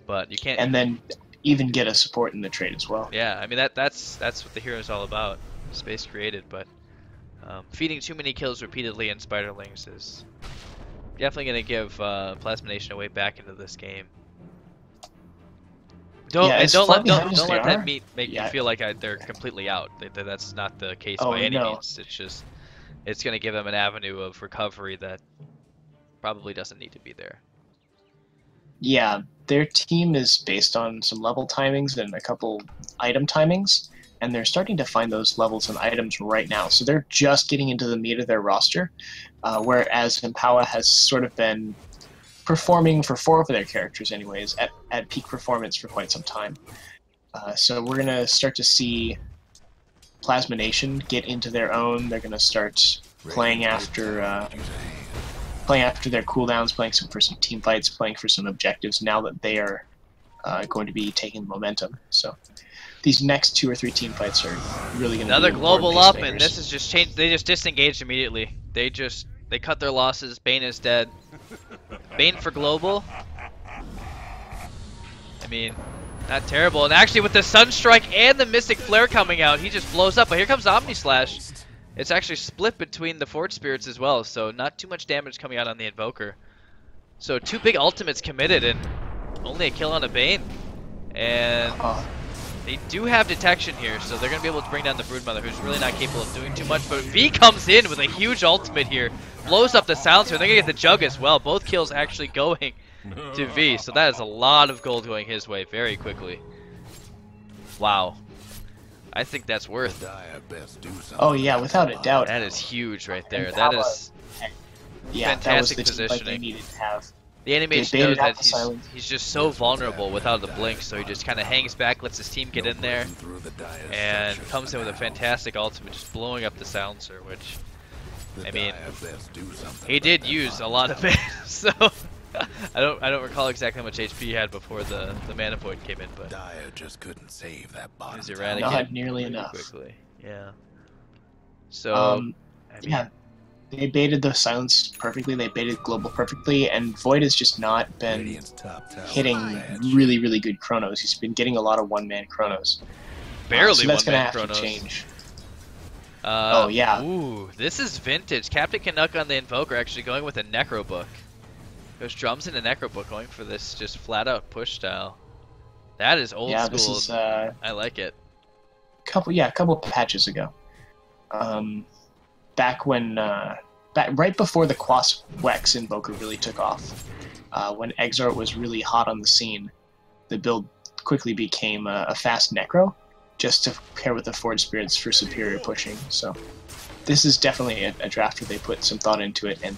[SPEAKER 1] but you can't.
[SPEAKER 3] And then even get a support in the trade as well.
[SPEAKER 1] Yeah, I mean that's what the hero is all about. Space created, but feeding too many kills repeatedly in Spiderlings is definitely going to give Plasma Nation a way back into this game. Don't let that make you feel like they're completely out. That's not the case by any means. It's going to give them an avenue of recovery that probably doesn't need to be there.
[SPEAKER 3] Yeah, their team is based on some level timings and a couple item timings, and they're starting to find those levels and items right now. So they're just getting into the meat of their roster, whereas EMPOW4 has sort of been performing for 4 of their characters, anyways, at peak performance for quite some time. So we're going to start to see Plasma Nation get into their own. They're going to start playing after their cooldowns, playing for some team fights, playing for some objectives now that they are going to be taking momentum. So these next 2 or 3 team fights are really going to be
[SPEAKER 1] another global up,
[SPEAKER 3] pacemakers.
[SPEAKER 1] and this is just changed. They just disengaged immediately. They cut their losses. Bane is dead. Bane for global. I mean, not terrible. And actually, with the Sunstrike and the Mystic Flare coming out, he just blows up. But here comes Omni Slash. It's actually split between the Forge Spirits as well, so not too much damage coming out on the Invoker. So 2 big ultimates committed and only a kill on a Bane. And they do have detection here, so they're going to be able to bring down the Broodmother, who's really not capable of doing too much. But V comes in with a huge ultimate here, blows up the Silencer, and they're going to get the Jug as well. Both kills actually going to V, so that is a lot of gold going his way very quickly. Wow. I think that's worth.
[SPEAKER 3] Oh yeah, without a doubt.
[SPEAKER 1] That is huge right there.
[SPEAKER 3] And
[SPEAKER 1] That is
[SPEAKER 3] that was
[SPEAKER 1] fantastic
[SPEAKER 3] the team fight they
[SPEAKER 1] positioning.
[SPEAKER 3] needed to have.
[SPEAKER 1] The animation
[SPEAKER 3] They
[SPEAKER 1] knows
[SPEAKER 3] baited out
[SPEAKER 1] that
[SPEAKER 3] the silence.
[SPEAKER 1] he's just so vulnerable without the blink, so he just kind of hangs back, lets his team get in there, and comes in with a fantastic ultimate, just blowing up the Silencer, which, I mean, he did use a lot of it, so I don't recall exactly how much HP he had before the Mana Void came in, but
[SPEAKER 2] Dire just couldn't save that
[SPEAKER 1] he
[SPEAKER 2] bottom.
[SPEAKER 1] was
[SPEAKER 3] Not
[SPEAKER 1] eradicated
[SPEAKER 3] nearly
[SPEAKER 1] pretty
[SPEAKER 3] enough.
[SPEAKER 1] quickly. Yeah. So, I mean,
[SPEAKER 3] Yeah, they baited the silence perfectly. They baited global perfectly, and Void has just not been
[SPEAKER 2] Radiant's top tower
[SPEAKER 3] hitting
[SPEAKER 2] badge.
[SPEAKER 3] really, really good chronos. He's been getting a lot of one-man chronos.
[SPEAKER 1] barely
[SPEAKER 3] so that's
[SPEAKER 1] one-man
[SPEAKER 3] gonna have
[SPEAKER 1] Chronos.
[SPEAKER 3] to change.
[SPEAKER 1] Oh
[SPEAKER 3] yeah.
[SPEAKER 1] Ooh, this is vintage. Captain Canuck on the Invoker actually going with a Necro Book. Goes drums in a Necro Book, going for this just flat-out push style. That is old
[SPEAKER 3] Yeah,
[SPEAKER 1] school.
[SPEAKER 3] this is
[SPEAKER 1] I like it.
[SPEAKER 3] a couple patches ago. Back when right before the Quas Wex Invoker really took off, when Exort was really hot on the scene, the build quickly became a fast Necro, just to pair with the Forge Spirits for superior pushing. So this is definitely a draft where they put some thought into it, and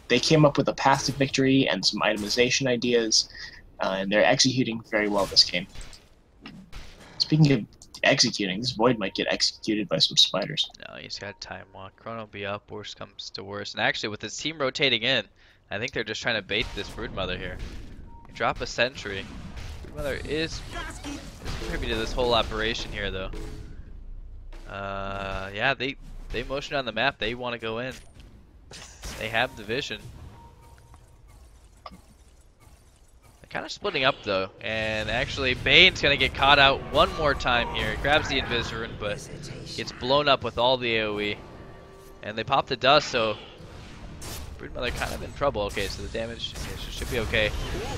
[SPEAKER 3] they came up with a path to victory and some itemization ideas, and they're executing very well this game. Speaking of executing, this Void might get executed by some spiders.
[SPEAKER 1] No, he's got time walk. Chrono be up, worst comes to worst. And actually, with his team rotating in, I think they're just trying to bait this Broodmother here. Drop a sentry. Broodmother is contributing to this whole operation here, though. Yeah, they motion on the map. They want to go in. They have the vision. They're kind of splitting up, though. And actually, Bane's going to get caught out one more time here. Grabs the Invisorin, but gets blown up with all the AoE. And they pop the dust, so Broodmother kind of in trouble. Okay, so the damage should be okay.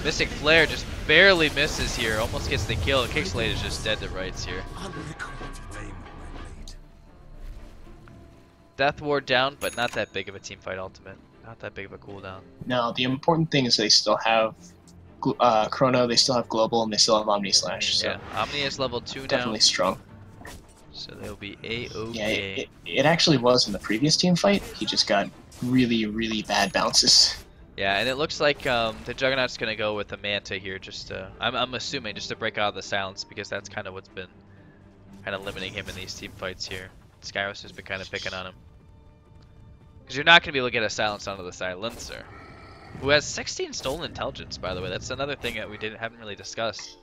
[SPEAKER 1] Mystic Flare just barely misses here. Almost gets the kill. And Kixlade is just dead to rights here. Death Ward down, but not that big of a teamfight ultimate. Not that big of a cooldown.
[SPEAKER 3] No, the important thing is they still have Chrono, they still have Global, and they still have Omni Slash. So
[SPEAKER 1] Yeah, Omni is level 2 now,
[SPEAKER 3] definitely strong.
[SPEAKER 1] so they'll be A-OK.
[SPEAKER 3] Yeah, it actually was in the previous team fight. He just got really, really bad bounces.
[SPEAKER 1] Yeah, and it looks like the Juggernaut's gonna go with the Manta here, just to, I'm assuming just to break out of the silence, because that's kind of what's been kind of limiting him in these team fights here. Skyros has been kind of picking on him. Because you're not going to be able to get a silence onto the Silencer, who has 16 stolen intelligence, by the way. That's another thing that we haven't really discussed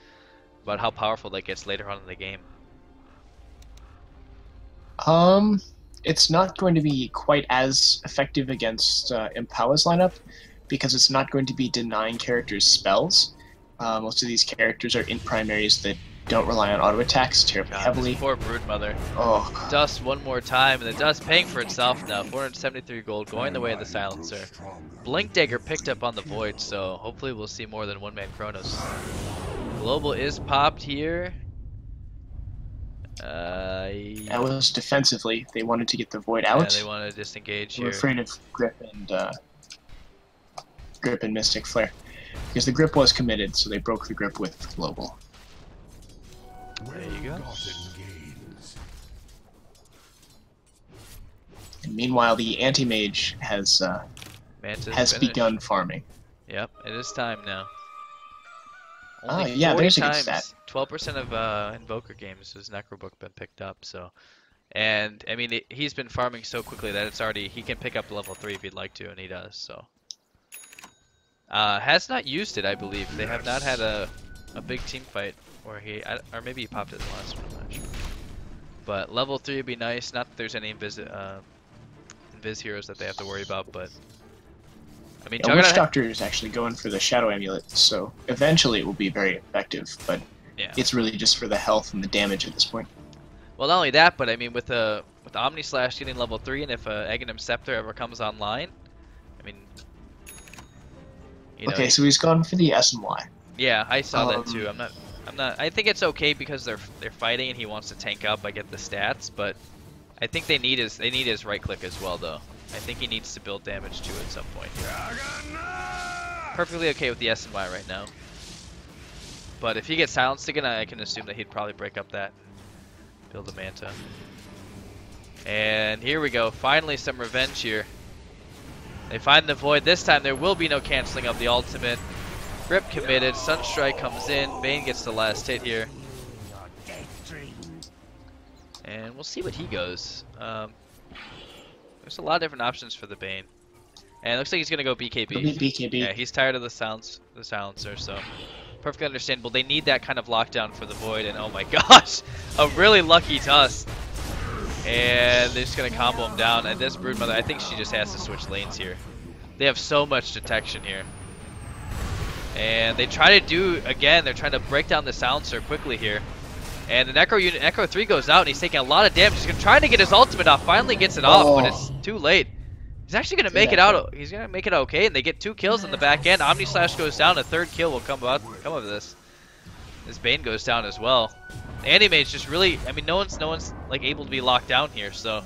[SPEAKER 1] about how powerful that gets later on in the game.
[SPEAKER 3] It's not going to be quite as effective against EMPOW4's lineup, because it's not going to be denying characters spells. Most of these characters are in primaries that don't rely on auto attacks terribly heavily.
[SPEAKER 1] This poor Broodmother.
[SPEAKER 3] Oh,
[SPEAKER 1] Dust one more time, and the Dust paying for itself now. 473 gold going the way of the Silencer. Blink Dagger picked up on the Void, so hopefully we'll see more than one-man Chronos. Global is popped here.
[SPEAKER 3] that was defensively. They wanted to get the Void out.
[SPEAKER 1] Yeah, they want to disengage
[SPEAKER 3] They were
[SPEAKER 1] here.
[SPEAKER 3] afraid of Grip and Mystic Flare. because the grip was committed, so they broke the grip with global.
[SPEAKER 1] There you go.
[SPEAKER 3] And meanwhile, the anti-mage has begun farming.
[SPEAKER 1] Yep, it is time now.
[SPEAKER 3] Ah,
[SPEAKER 1] Only
[SPEAKER 3] yeah,
[SPEAKER 1] 40
[SPEAKER 3] there's a good
[SPEAKER 1] times,
[SPEAKER 3] stat.
[SPEAKER 1] 12% of Invoker games has Necrobook been picked up, so. And, I mean, he's been farming so quickly that it's already, he can pick up level 3 if he'd like to, and he does, so. Has not used it, I believe. They have not had a big team fight where or maybe he popped it in the last one, I'm not sure. But level 3 would be nice, not that there's any invis heroes that they have to worry about, but. I mean,
[SPEAKER 3] Witch Doctor is actually going for the Shadow Amulet, so eventually it will be very effective, but
[SPEAKER 1] yeah.
[SPEAKER 3] It's really just for the health and the damage at this point.
[SPEAKER 1] Well, not only that, but I mean, with Omni Slash getting level 3, and if Aghanim Scepter ever comes online, I mean, you know,
[SPEAKER 3] okay, so he's gone for the S and Y.
[SPEAKER 1] Yeah, I saw that too. I'm not. I think it's okay because they're fighting and he wants to tank up. I get the stats, but I think they need his right click as well, though. I think he needs to build damage too at some point. Perfectly okay with the S and Y right now. But if he gets silenced again, I can assume that he'd probably break up that and build a Manta. And here we go. Finally some revenge here. They find the Void. This time there will be no canceling of the ultimate. Grip committed. Sunstrike comes in. Bane gets the last hit here. And we'll see what he goes. There's a lot of different options for the Bane. And it looks like he's going to go BKB.
[SPEAKER 3] BKB.
[SPEAKER 1] Yeah, he's tired of the silencer, so perfectly understandable. They need that kind of lockdown for the Void, and oh my gosh, a really lucky Tusk. And they're just going to combo him down. And this Broodmother, I think she just has to switch lanes here. They have so much detection here. And they try to do, again, they're trying to break down the silencer quickly here. And the Necro unit, Necro 3 goes out, and he's taking a lot of damage. He's trying to get his ultimate off, finally gets it off, but it's too late. He's actually going to make it out. He's going to make it okay, and they get 2 kills in the back end. Omni Slash goes down, a 3rd kill will come of this. This Bane goes down as well. The Anti-Mage just really, I mean, no one's like able to be locked down here, so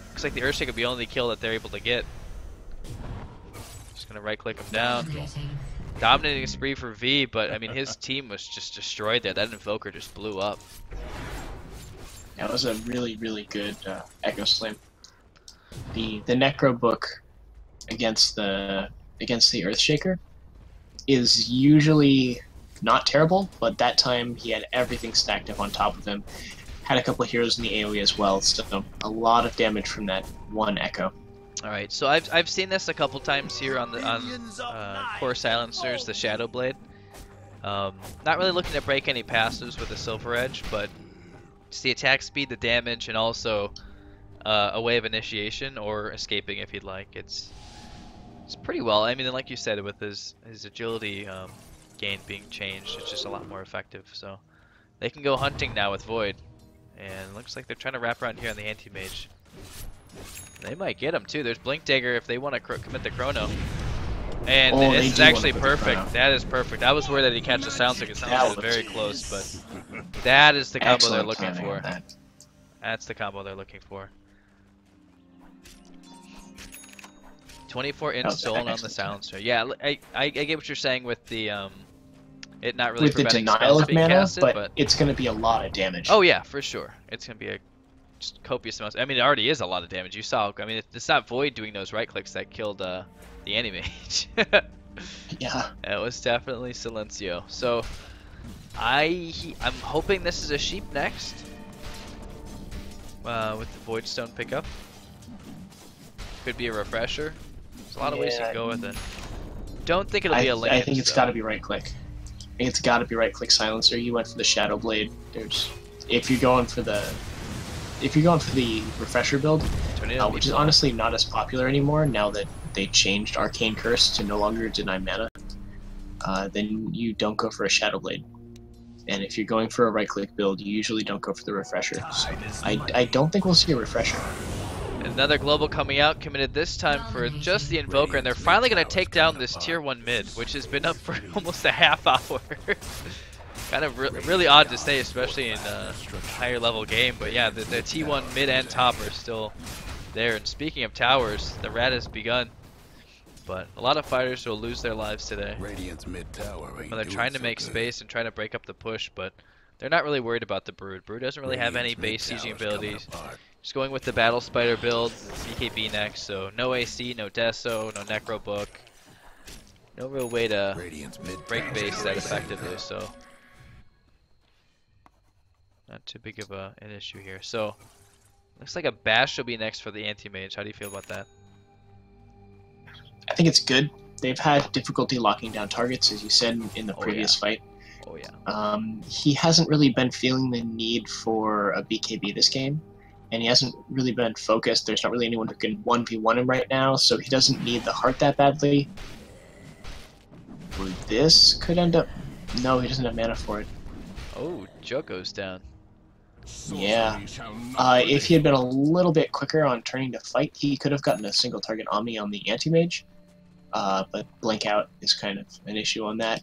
[SPEAKER 1] looks like the Earthshake will be the only kill that they're able to get. Just going to right click him down. Dominating spree for V, but I mean his team was just destroyed there. That Invoker just blew up.
[SPEAKER 3] That was a really, really good Echo Slam. The Necro book against the Earthshaker is usually not terrible, but that time he had everything stacked up on top of him. Had a couple of heroes in the AoE as well, so a lot of damage from that one Echo.
[SPEAKER 1] All right, so I've seen this a couple times here on Core Silencers, the Shadow Blade. Not really looking to break any passives with the Silver Edge, but it's the attack speed, the damage, and also a way of initiation or escaping if you'd like. It's pretty well. I mean, like you said, with his agility gain being changed, it's just a lot more effective. So they can go hunting now with Void, and looks like they're trying to wrap around here on the Anti-Mage. They might get him too. There's Blink Dagger if they want to commit the Chrono. And this is actually perfect. That is perfect. I was worried that he'd catch the Silencer because Silencer was very close, but that is the combo they're looking for. That's the combo they're looking for. 24 stolen on the Silencer. Yeah, I get what you're saying with the it not really
[SPEAKER 3] with the denial of mana, but it's going to be a lot of damage.
[SPEAKER 1] Oh yeah, for sure. It's going to be a copious amounts. I mean, it already is a lot of damage. You saw. I mean, it's not Void doing those right clicks that killed the Anti-Mage.
[SPEAKER 3] Yeah.
[SPEAKER 1] It was definitely Silencio. So I'm hoping this is a sheep next. With the Void Stone pickup. Could be a refresher. There's a lot of ways you can go with it. Don't think it'll be a land.
[SPEAKER 3] I think it's got to be right click. I think it's got to be right click Silencer. You went for the Shadow Blade. If you're going for the refresher build, which is honestly not as popular anymore now that they changed Arcane Curse to no longer deny mana, then you don't go for a Shadow Blade. And if you're going for a right-click build, you usually don't go for the refresher. So I don't think we'll see a refresher.
[SPEAKER 1] Another global coming out, committed this time for just the Invoker, and they're finally going to take down this tier 1 mid, which has been up for almost a half hour. Kind of really odd to say, especially in a higher level game, but yeah, the T1 mid and top are still there. And speaking of towers, the rat has begun. But a lot of fighters will lose their lives today.
[SPEAKER 2] Radiant's mid tower ain't
[SPEAKER 1] When they're
[SPEAKER 2] doing
[SPEAKER 1] trying to
[SPEAKER 2] so
[SPEAKER 1] make
[SPEAKER 2] good.
[SPEAKER 1] space and trying to break up the push, but they're not really worried about the Brood. Brood doesn't really have any
[SPEAKER 2] Radiant's
[SPEAKER 1] base
[SPEAKER 2] mid
[SPEAKER 1] sieging
[SPEAKER 2] tower's coming
[SPEAKER 1] abilities.
[SPEAKER 2] apart.
[SPEAKER 1] Just going with the Battle Spider build, BKB next, so no AC, no Deso, no Necro Book. No real way to
[SPEAKER 2] Radiant's mid
[SPEAKER 1] break
[SPEAKER 2] tower's
[SPEAKER 1] base that
[SPEAKER 2] getting
[SPEAKER 1] effectively,
[SPEAKER 2] safer.
[SPEAKER 1] so not too big of an issue here. So looks like a Bash will be next for the Anti-Mage. How do you feel about that?
[SPEAKER 3] I think it's good. They've had difficulty locking down targets, as you said in the
[SPEAKER 1] Oh,
[SPEAKER 3] previous fight.
[SPEAKER 1] Oh yeah.
[SPEAKER 3] He hasn't really been feeling the need for a BKB this game, and he hasn't really been focused. There's not really anyone who can 1v1 him right now, so he doesn't need the heart that badly. Or this could end up... No, he doesn't have mana for it.
[SPEAKER 1] Oh, Jug goes down.
[SPEAKER 3] Yeah. If he had been a little bit quicker on turning to fight, he could have gotten a single target Omni on the Anti-Mage. But Blink Out is kind of an issue on that.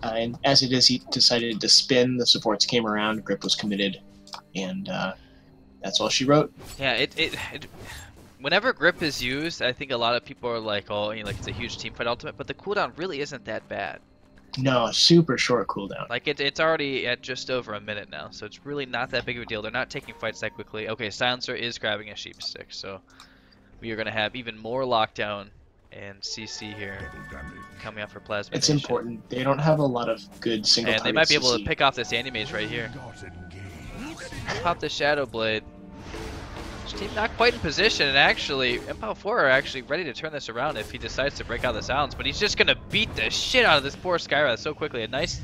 [SPEAKER 3] And as it is, he decided to spin, the supports came around, Grip was committed, and that's all she wrote.
[SPEAKER 1] Yeah, whenever Grip is used, I think a lot of people are like, oh, you know, like it's a huge teamfight ultimate, but the cooldown really isn't that bad.
[SPEAKER 3] No, super short cooldown.
[SPEAKER 1] Like it's already at just over a minute now, so it's really not that big of a deal. They're not taking fights that quickly. Okay, Silencer is grabbing a sheep stick, so we are going to have even more lockdown and CC here coming out for Plasma
[SPEAKER 3] It's
[SPEAKER 1] Nation.
[SPEAKER 3] important. They don't have a lot of good single
[SPEAKER 1] And
[SPEAKER 3] target
[SPEAKER 1] they might be able to
[SPEAKER 3] CC.
[SPEAKER 1] pick off this Anti-Mage right here. Pop the Shadow Blade. This team not quite in position, and actually, EMPOW4 are actually ready to turn this around if he decides to break out the Silence, but he's just going to beat the shit out of this poor Skywrath so quickly. A nice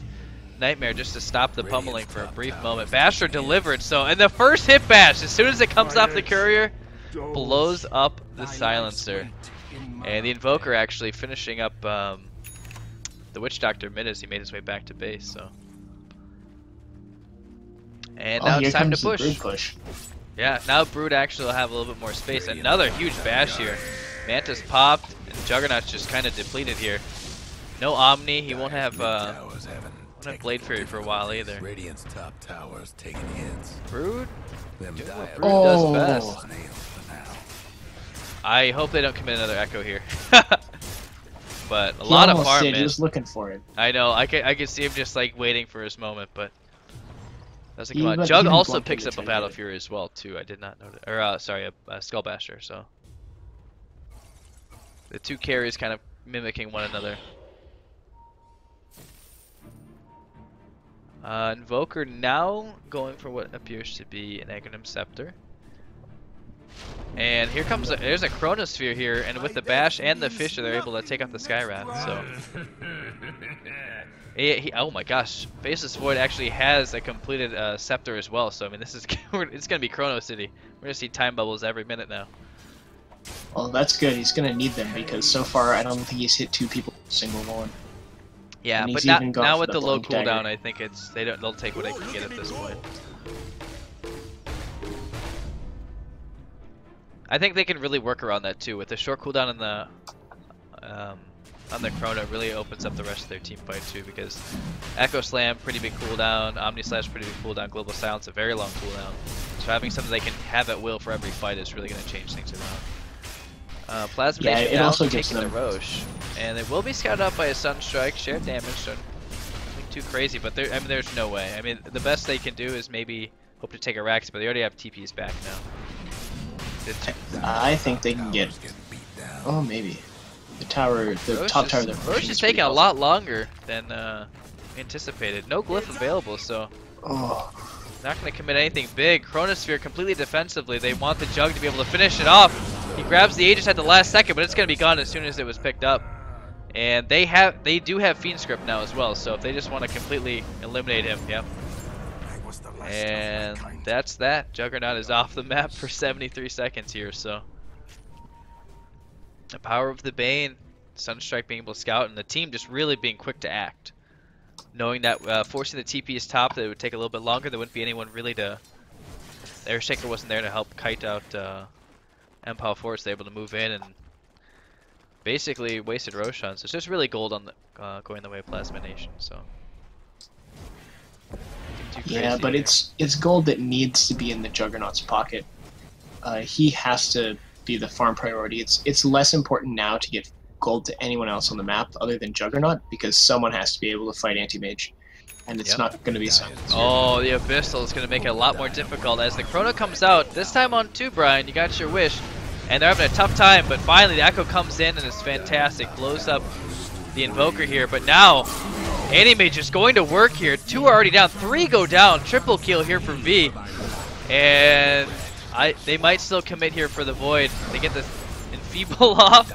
[SPEAKER 1] Nightmare just to stop the pummeling for a brief moment. Basher delivered, so, and the first hit bash, as soon as it comes off the Courier, blows up the Silencer. And the Invoker actually finishing up the Witch Doctor mid as he made his way back to base, so. And now
[SPEAKER 3] here
[SPEAKER 1] it's time
[SPEAKER 3] comes
[SPEAKER 1] to
[SPEAKER 3] the Brood
[SPEAKER 1] push.
[SPEAKER 3] push.
[SPEAKER 1] Yeah, now Brood actually will have a little bit more space. Another huge bash here. Mantis popped, and Juggernaut's just kind of depleted here. No Omni, he won't have Blade Fury for a while either.
[SPEAKER 2] Radiant's top tower's taking hits.
[SPEAKER 1] Brood?
[SPEAKER 2] Them
[SPEAKER 1] Doing what
[SPEAKER 2] dire
[SPEAKER 1] Brood
[SPEAKER 3] Oh.
[SPEAKER 1] does best.
[SPEAKER 2] nails for now.
[SPEAKER 1] I hope they don't commit another Echo here. But a
[SPEAKER 3] He
[SPEAKER 1] lot of
[SPEAKER 3] almost
[SPEAKER 1] farm
[SPEAKER 3] did. He
[SPEAKER 1] in.
[SPEAKER 3] was looking for it.
[SPEAKER 1] I know, I can see him just like waiting for his moment, but doesn't come
[SPEAKER 3] He
[SPEAKER 1] out.
[SPEAKER 3] went-
[SPEAKER 1] Jug
[SPEAKER 3] he
[SPEAKER 1] also
[SPEAKER 3] blunked
[SPEAKER 1] picks
[SPEAKER 3] into
[SPEAKER 1] up a
[SPEAKER 3] trying to
[SPEAKER 1] Battle
[SPEAKER 3] get it.
[SPEAKER 1] Fury as well too. I did not know that. Or sorry, a Skull Basher. So the two carries kind of mimicking one another. Invoker now going for what appears to be an Aghanim Scepter. And here comes there's a Chronosphere here, and with the Bash and the Fisher, they're able to take out the Skywrath. So, oh my gosh, Faceless Void actually has a completed Scepter as well. So I mean, this is it's gonna be Chrono City. We're gonna see time bubbles every minute now.
[SPEAKER 3] Well, that's good. He's going to need them because so far I don't think he's hit two people single one.
[SPEAKER 1] Yeah,
[SPEAKER 3] And
[SPEAKER 1] but
[SPEAKER 3] he's
[SPEAKER 1] now,
[SPEAKER 3] even gone
[SPEAKER 1] now
[SPEAKER 3] for
[SPEAKER 1] with
[SPEAKER 3] the
[SPEAKER 1] the low
[SPEAKER 3] Blink Dagger.
[SPEAKER 1] cooldown, I think they'll take what they can get at this point. I think they can really work around that too. With the short cooldown on the Chrono, really opens up the rest of their team fight too, because Echo Slam, pretty big cooldown, Omni Slash, pretty big cooldown, Global Silence, a very long cooldown. So having something they can have at will for every fight is really going to change things around. Plasma
[SPEAKER 3] Yeah,
[SPEAKER 1] Nation
[SPEAKER 3] it
[SPEAKER 1] now
[SPEAKER 3] also gives
[SPEAKER 1] taking the
[SPEAKER 3] them-
[SPEAKER 1] Roche, and they will be scouted out by a Sunstrike, shared damage, so nothing too crazy, but I mean, there's no way. I mean, the best they can do is maybe hope to take a Rax, but they already have TPs back now.
[SPEAKER 3] I think they can get...
[SPEAKER 2] Tower's getting beat down.
[SPEAKER 3] Oh, maybe. The tower, the
[SPEAKER 1] Roche
[SPEAKER 3] top
[SPEAKER 1] is-
[SPEAKER 3] tower they're
[SPEAKER 1] Roche
[SPEAKER 3] pushing
[SPEAKER 1] is
[SPEAKER 3] pretty
[SPEAKER 1] taking a
[SPEAKER 3] well.
[SPEAKER 1] lot longer than anticipated. No glyph available, so
[SPEAKER 3] Oh,
[SPEAKER 1] not going to commit anything big. Chronosphere completely defensively. They want the Jug to be able to finish it off. He grabs the Aegis at the last second, but it's going to be gone as soon as it was picked up. And they do have Fiend Script now as well, so if they just want to completely eliminate him, yep.
[SPEAKER 2] I was the last of my
[SPEAKER 1] And
[SPEAKER 2] kind.
[SPEAKER 1] that's that. Juggernaut is off the map for 73 seconds here, so. The power of the Bane, Sunstrike being able to scout, and the team just really being quick to act. Knowing that forcing the TP is top, that it would take a little bit longer, there wouldn't be anyone really to... Airshaker wasn't there to help kite out EMPOW4, so they're able to move in and basically wasted Roshan. So it's just really gold on the going the way of Plasma Nation, so. Nothing too
[SPEAKER 3] yeah,
[SPEAKER 1] crazy
[SPEAKER 3] but
[SPEAKER 1] here.
[SPEAKER 3] it's gold that needs to be in the Juggernaut's pocket. He has to be the farm priority. It's less important now to get gold to anyone else on the map other than Juggernaut, because someone has to be able to fight Anti-Mage. And it's not going to be Silence.
[SPEAKER 1] Oh, the Abyssal is going to make it a lot more difficult as the Chrono comes out. This time on 2, Brian, you got your wish. And they're having a tough time, but finally the Echo comes in and it's fantastic. Blows up the Invoker here, but now Anti-Mage is going to work here. 2 are already down, 3 go down. Triple kill here for V. And they might still commit here for the Void. They get the Enfeeble off,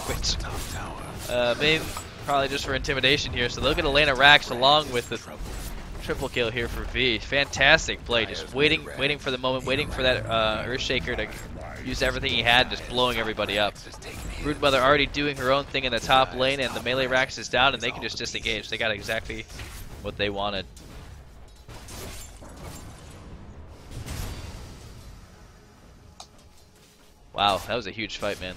[SPEAKER 1] which maybe probably just for intimidation here. So they'll get Elena Rax along with the triple kill here for V. Fantastic play, just waiting for the moment, waiting for that Earthshaker to use everything he had, just blowing everybody up. Broodmother already doing her own thing in the top lane, and the melee Rax is down, and they can just disengage. They got exactly what they wanted. Wow, that was a huge fight, man.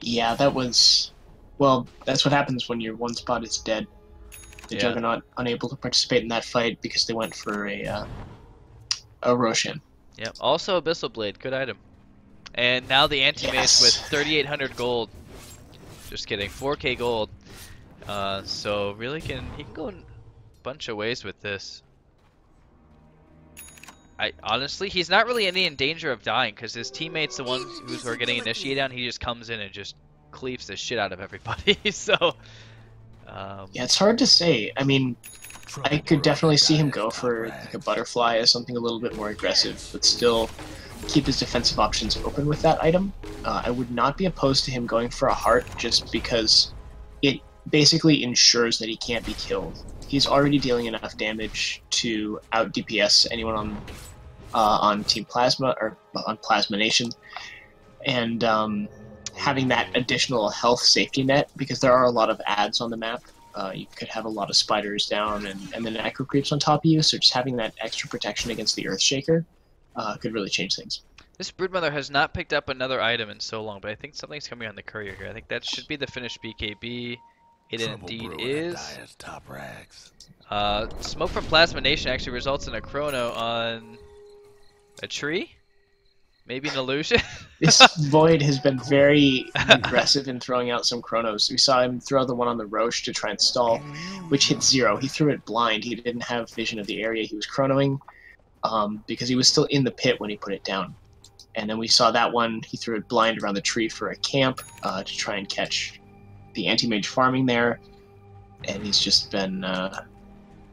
[SPEAKER 3] Yeah, that was... Well, that's what happens when your one spot is dead. The Juggernaut unable to participate in that fight because they went for a Roshan.
[SPEAKER 1] Yep, also Abyssal Blade, good item. And now the Anti-Mage with 3,800 gold. Just kidding, 4K gold. So really he can go in a bunch of ways with this. Honestly, he's not really in danger of dying because his teammates, the ones who are getting initiated on, he just comes in and just cleaves the shit out of everybody. So
[SPEAKER 3] yeah, it's hard to say. I mean, I could definitely see him go for like a Butterfly as something a little bit more aggressive, but still keep his defensive options open with that item. I would not be opposed to him going for a Heart just because it basically ensures that he can't be killed. He's already dealing enough damage to out DPS anyone on Team Plasma or on Plasma Nation, and having that additional health safety net, because there are a lot of ads on the map. You could have a lot of spiders down and then Echo Creeps on top of you, so just having that extra protection against the Earthshaker could really change things.
[SPEAKER 1] This Broodmother has not picked up another item in so long, but I think something's coming on the courier here. I think that should be the finished BKB. It indeed is.
[SPEAKER 2] Top rags.
[SPEAKER 1] Smoke from Plasma Nation actually results in a Chrono on a tree? Maybe an illusion?
[SPEAKER 3] This Void has been very aggressive in throwing out some Chronos. We saw him throw the one on the Roche to try and stall, which hit 0. He threw it blind. He didn't have vision of the area he was Chronoing because he was still in the pit when he put it down. And then we saw that one, he threw it blind around the tree for a camp to try and catch the Anti-Mage farming there. And he's just been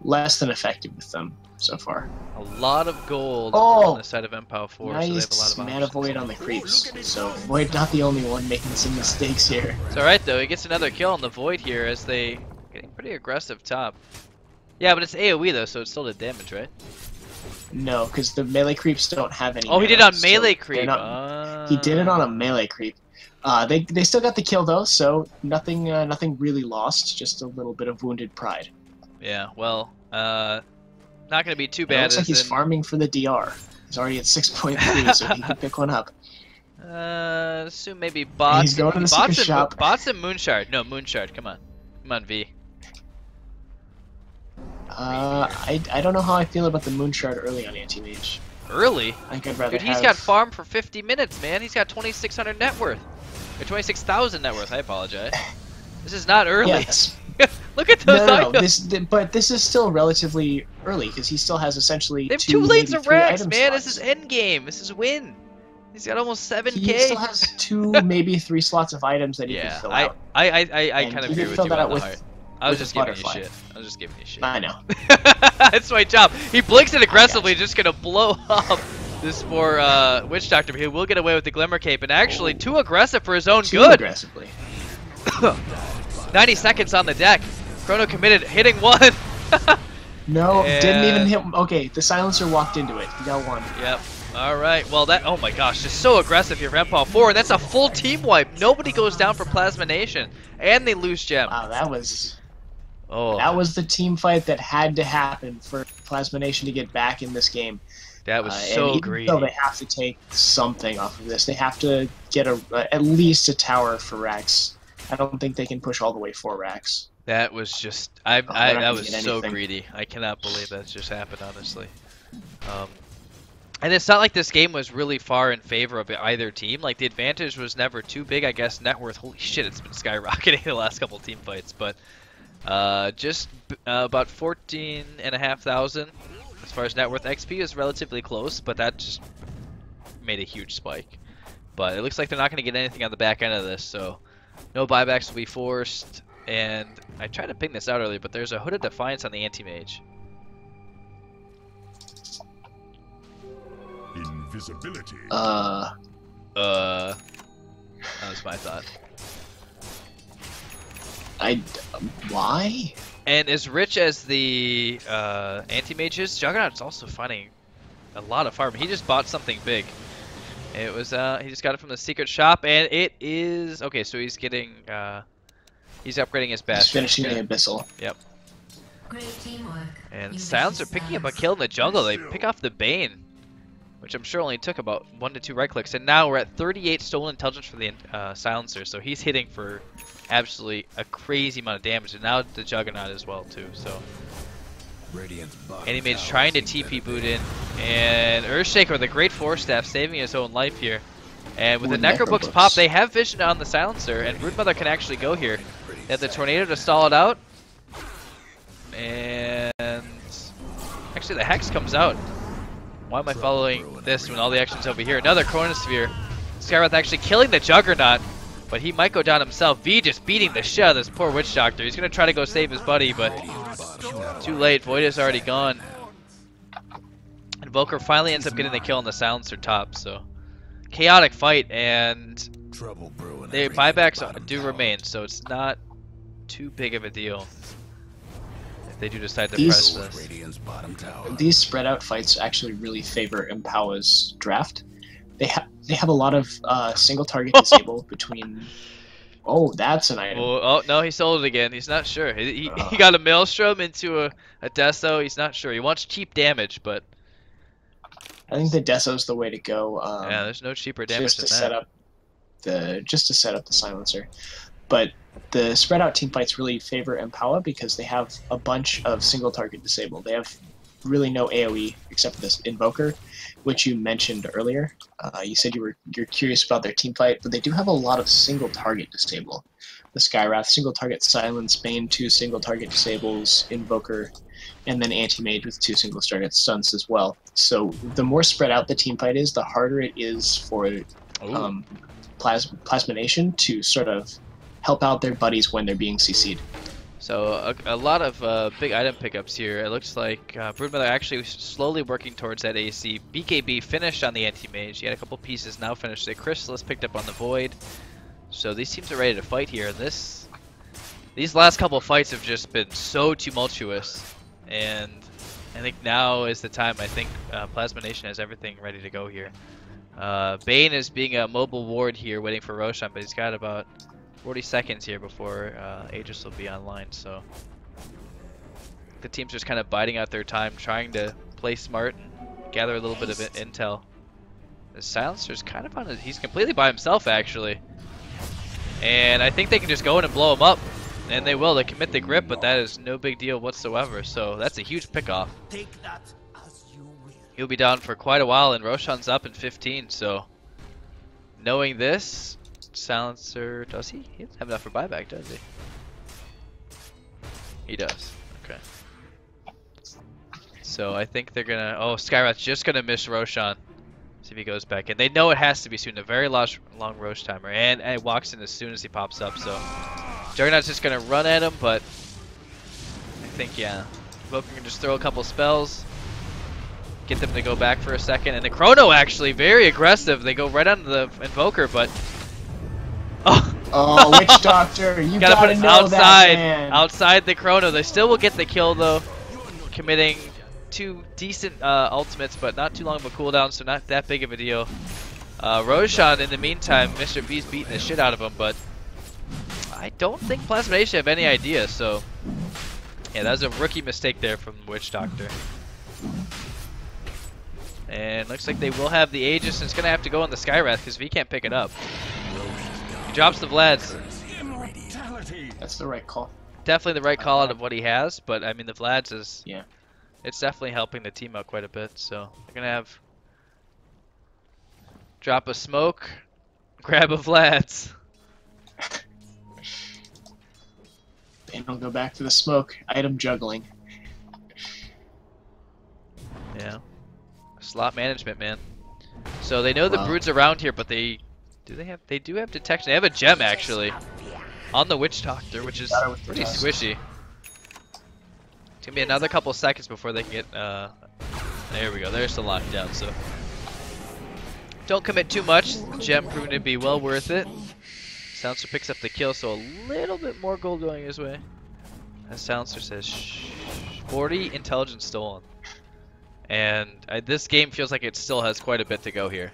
[SPEAKER 3] less than effective with them so far.
[SPEAKER 1] A lot of gold on the side of EMPOW4,
[SPEAKER 3] nice.
[SPEAKER 1] so they have a lot of
[SPEAKER 3] Mana Void on the creeps. So Void not the only one making some mistakes here.
[SPEAKER 1] It's alright though, he gets another kill on the Void here as they getting pretty aggressive top. Yeah, but it's AoE though, so it still did damage, right?
[SPEAKER 3] No, because the melee creeps don't have any.
[SPEAKER 1] Oh, he did on melee creep.
[SPEAKER 3] He did it on a melee creep. They still got the kill though, so nothing really lost. Just a little bit of wounded pride.
[SPEAKER 1] Yeah, well, not gonna be too bad.
[SPEAKER 3] It looks like he's farming for the DR. He's already at 6.3, so he can pick one up.
[SPEAKER 1] Assume maybe bots.
[SPEAKER 3] He's going to the secret shop.
[SPEAKER 1] Bots and Moonshard. No, Moonshard. Come on, V.
[SPEAKER 3] I don't know how I feel about the Moonshard early on Anti-Mage.
[SPEAKER 1] Early?
[SPEAKER 3] I think I'd rather.
[SPEAKER 1] Dude, he's got farm for 50 minutes, man. He's got 2,600 net worth. Or 26,000 net worth. I apologize. This is not early.
[SPEAKER 3] Yes.
[SPEAKER 1] Look at those items.
[SPEAKER 3] But this is still relatively early because he still has essentially
[SPEAKER 1] they have two lanes of Rex, man.
[SPEAKER 3] Slots.
[SPEAKER 1] This is end game. This is win. He's got almost 7K.
[SPEAKER 3] He still has 2, maybe 3 slots of items that he can fill out.
[SPEAKER 1] I kind of agree with you on the heart. I was just giving you shit.
[SPEAKER 3] I know.
[SPEAKER 1] That's my job. He blinks it aggressively, just gonna blow up this poor Witch Doctor. He will get away with the Glimmer Cape, and actually too aggressive for his own good.
[SPEAKER 3] Aggressively.
[SPEAKER 1] 90 seconds on the deck. Chrono committed, hitting 1.
[SPEAKER 3] No, didn't even hit. Okay, the silencer walked into it. He got 1.
[SPEAKER 1] Yep. All right. Well, that. Oh my gosh, just so aggressive here for EMPOW4. That's a full team wipe. Nobody goes down for Plasma Nation, and they lose Gem.
[SPEAKER 3] Wow, that was.
[SPEAKER 1] Oh.
[SPEAKER 3] That was the team fight that had to happen for Plasma Nation to get back in this game.
[SPEAKER 1] That was so greedy.
[SPEAKER 3] So they have to take something off of this. They have to get at least a tower for Rax. I don't think they can push all the way for Rax.
[SPEAKER 1] That was just that was so greedy. I cannot believe that just happened, honestly. And it's not like this game was really far in favor of either team. Like, the advantage was never too big. I guess net worth, holy shit, it's been skyrocketing the last couple team fights. But just about 14,500 as far as net worth. XP is relatively close, but that just made a huge spike. But it looks like they're not going to get anything on the back end of this, so no buybacks will be forced. And I tried to ping this out earlier, but there's a Hooded Defiance on the anti-mage.
[SPEAKER 2] Invisibility.
[SPEAKER 1] That was my thought.
[SPEAKER 3] Why?
[SPEAKER 1] And as rich as the anti-mage is, Juggernaut's also finding a lot of farm. He just bought something big. It was he just got it from the secret shop, and it is okay. So he's getting he's upgrading his bastion.
[SPEAKER 3] He's finishing the abyssal.
[SPEAKER 1] Yep.
[SPEAKER 4] Great teamwork.
[SPEAKER 1] And Sounds are picking up a kill in the jungle. They pick off the Bane, which I'm sure only took about 1 to 2 right clicks. And now we're at 38 stolen intelligence for the silencer. So he's hitting for absolutely a crazy amount of damage. And now the Juggernaut as well too. So Anti-Mage trying to TP boot in, and Earthshaker with a great force staff saving his own life here. And with the Necrobooks pop, they have vision on the silencer, and Broodmother can actually go here. They have the tornado to stall it out, and actually the Hex comes out. Why am I following this when all the action's over here? Another Chronosphere. Skywrath actually killing the Juggernaut, but he might go down himself. V just beating the shit out of this poor Witch Doctor. He's gonna try to go save his buddy, but too late. Void is already gone. Invoker finally ends up getting the kill on the silencer top, so chaotic fight, and the buybacks do remain, so it's not too big of a deal if they do decide to press this.
[SPEAKER 3] These spread out fights actually really favor EMPOW4's draft. They have a lot of single target disable between. Oh, that's an item.
[SPEAKER 1] Oh no, he sold it again. He's not sure. He got a Maelstrom into a Deso. He's not sure. He wants cheap damage, but
[SPEAKER 3] I think the Deso's the way to go.
[SPEAKER 1] Yeah, there's no cheaper damage
[SPEAKER 3] just to
[SPEAKER 1] than
[SPEAKER 3] set
[SPEAKER 1] that.
[SPEAKER 3] up the silencer. But the spread out team fights really favor EMPOW4 because they have a bunch of single target disable. They have really no AoE except for this Invoker, which you mentioned earlier. You said you're curious about their team fight, but they do have a lot of single target disable. The Skywrath, single target silence, Bane, 2 single target disables, Invoker, and then Anti-Mage with 2 single target stuns as well. So the more spread out the team fight is, the harder it is for Plasma Nation to sort of help out their buddies when they're being CC'd.
[SPEAKER 1] So a lot of big item pickups here. It looks like Broodmother actually slowly working towards that AC. BKB finished on the Anti-Mage. He had a couple pieces now finished. The Chrysalis picked up on the Void. So these teams are ready to fight here. These last couple fights have just been so tumultuous. And I think now is the time. I think Plasma Nation has everything ready to go here. Bane is being a mobile ward here waiting for Roshan, but he's got about 40 seconds here before Aegis will be online, so the team's just kind of biding out their time, trying to play smart and gather a little bit of intel. The Silencer's kind of on he's completely by himself actually, and I think they can just go in and blow him up, and they will. They commit the grip, but that is no big deal whatsoever, so that's a huge pickoff. He'll be down for quite a while, and Roshan's up in 15, so knowing this, Silencer, does he? He doesn't have enough for buyback, does he? He does. Okay. So I think they're gonna. Oh, Skywrath's just gonna miss Roshan. See if he goes back in. They know it has to be soon. A very long Rosh timer, and he walks in as soon as he pops up. So Juggernaut's just gonna run at him, but I think Invoker can just throw a couple spells, get them to go back for a second, and the Chrono actually very aggressive. They go right onto the Invoker, but.
[SPEAKER 3] Oh, Witch Doctor, you gotta
[SPEAKER 1] put it
[SPEAKER 3] know
[SPEAKER 1] outside,
[SPEAKER 3] that, man.
[SPEAKER 1] outside the Chrono. They still will get the kill though, committing 2 decent ultimates, but not too long of a cooldown, so not that big of a deal. Roshan, in the meantime, Mr. B's beating the shit out of him, but I don't think Plasma Nation have any idea. So yeah, that was a rookie mistake there from Witch Doctor. And looks like they will have the Aegis, and it's gonna have to go on the Skywrath because V can't pick it up. Drops the Vlad's.
[SPEAKER 3] That's the right call.
[SPEAKER 1] Definitely the right call out of what he has, but I mean the Vlad's is
[SPEAKER 3] it's
[SPEAKER 1] definitely helping the team out quite a bit. So they're gonna have Drop a smoke. Grab a Vlad's.
[SPEAKER 3] They don't go back to the smoke. Item juggling.
[SPEAKER 1] Yeah. Slot management, man. So they know the
[SPEAKER 3] Wow.
[SPEAKER 1] brood's around here, but they do have detection. They have a gem actually on the Witch Doctor, which is
[SPEAKER 3] Got it with the
[SPEAKER 1] pretty
[SPEAKER 3] dust.
[SPEAKER 1] squishy. It's gonna be another couple seconds before they can get there we go, there's the lockdown, so don't commit too much. Gem proving to be well worth it. Silencer picks up the kill, so a little bit more gold going his way. As Silencer says, shh, 40 intelligence stolen. And this game feels like it still has quite a bit to go here.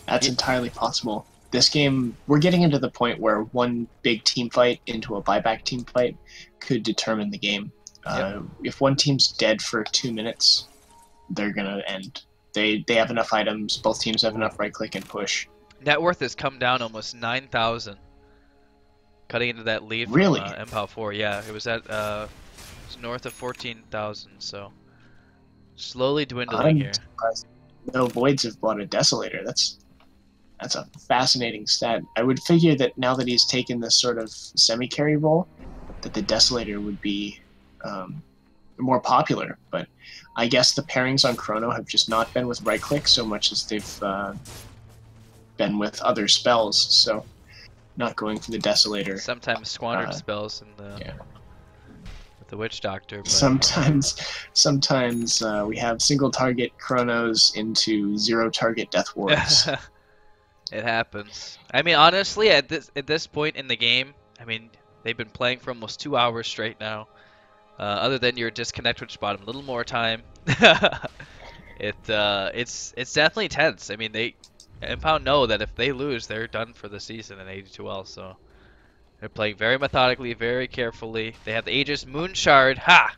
[SPEAKER 3] That's entirely possible. This game, we're getting into the point where one big team fight into a buyback team fight could determine the game. If one team's dead for 2 minutes, they're gonna end. They have enough items. Both teams have enough right click and push.
[SPEAKER 1] Net worth has come down almost 9,000. Cutting into that lead from
[SPEAKER 3] Really?
[SPEAKER 1] EMPOW4. Yeah, it was at it's north of 14,000. So slowly dwindling
[SPEAKER 3] I'm
[SPEAKER 1] here.
[SPEAKER 3] surprised no Voids have bought a Desolator. That's a fascinating stat. I would figure that now that he's taken this sort of semi-carry role, that the Desolator would be more popular. But I guess the pairings on Chrono have just not been with right click so much as they've been with other spells. So not going for the Desolator.
[SPEAKER 1] Sometimes squandered spells in the with the Witch Doctor. But
[SPEAKER 3] Sometimes we have single target Chronos into zero target Death Wards.
[SPEAKER 1] it happens. I mean, honestly, at this point in the game, I mean, they've been playing for almost 2 hours straight now. Other than your disconnect, which bought them a little more time, it's definitely tense. I mean, EMPOW know that if they lose, they're done for the season in AD2L. So they're playing very methodically, very carefully. They have the Aegis Moonshard. Ha!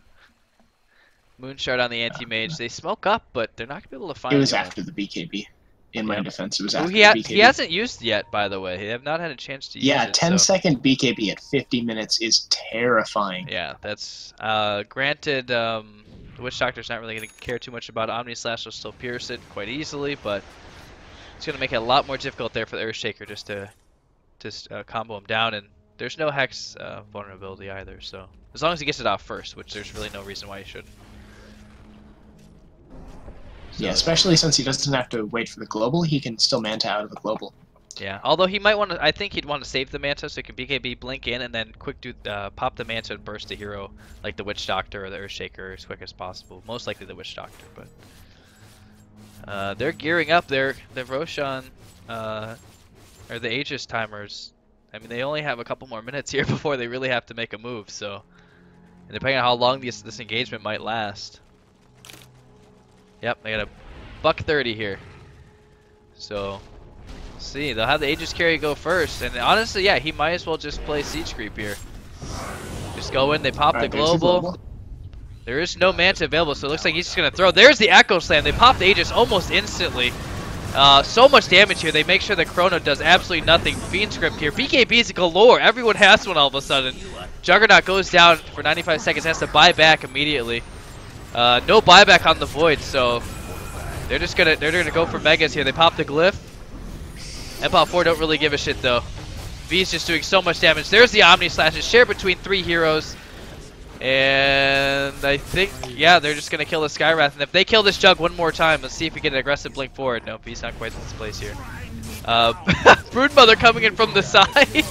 [SPEAKER 1] Moonshard on the anti-mage. They smoke up, but they're not gonna be able to find
[SPEAKER 3] It was
[SPEAKER 1] anyone.
[SPEAKER 3] after the BKB. In my
[SPEAKER 1] Yep.
[SPEAKER 3] defense, it was
[SPEAKER 1] Who
[SPEAKER 3] after
[SPEAKER 1] he,
[SPEAKER 3] the BKB.
[SPEAKER 1] he hasn't used yet, by the way. He have not had a chance to use
[SPEAKER 3] Yeah,
[SPEAKER 1] it.
[SPEAKER 3] 10-second BKB at 50 minutes is terrifying.
[SPEAKER 1] Yeah, that's granted. The Witch Doctor's not really going to care too much about it. Omni Slash will still pierce it quite easily, but it's going to make it a lot more difficult there for the Earthshaker just to combo him down. And there's no Hex vulnerability either, so as long as he gets it off first, which there's really no reason why he shouldn't.
[SPEAKER 3] Yeah, especially since he doesn't have to wait for the global, he can still manta out of the global.
[SPEAKER 1] Yeah, although he might want to, I think he'd want to save the Manta so he can BKB, blink in, and then quick do pop the Manta and burst the hero like the Witch Doctor or the Earthshaker as quick as possible. Most likely the Witch Doctor, but they're gearing up. The Roshan or the Aegis timers. I mean, they only have a couple more minutes here before they really have to make a move. So, and depending on how long this engagement might last. Yep, they got a $130 here. So. See, they'll have the Aegis carry go first, and honestly, yeah, he might as well just play Siege Creep here. Just go in, they pop the
[SPEAKER 3] Alright, there's the
[SPEAKER 1] global. There is no Manta available, so it looks like he's just gonna throw. There's the Echo Slam. They pop the Aegis almost instantly. So much damage here. They make sure that Chrono does absolutely nothing. Fiend Script here. BKB's galore. Everyone has one all of a sudden. Juggernaut goes down for 95 seconds, has to buy back immediately. No buyback on the Void, so they're gonna go for Megas here. They pop the Glyph. EMPOW4 don't really give a shit though. V's just doing so much damage. There's the Omni Slash. It's shared between 3 heroes. And I think, yeah, they're just going to kill the Skywrath. And if they kill this Jug one more time, let's see if we get an aggressive blink forward. Nope, he's not quite in this place here. Broodmother coming in from the side.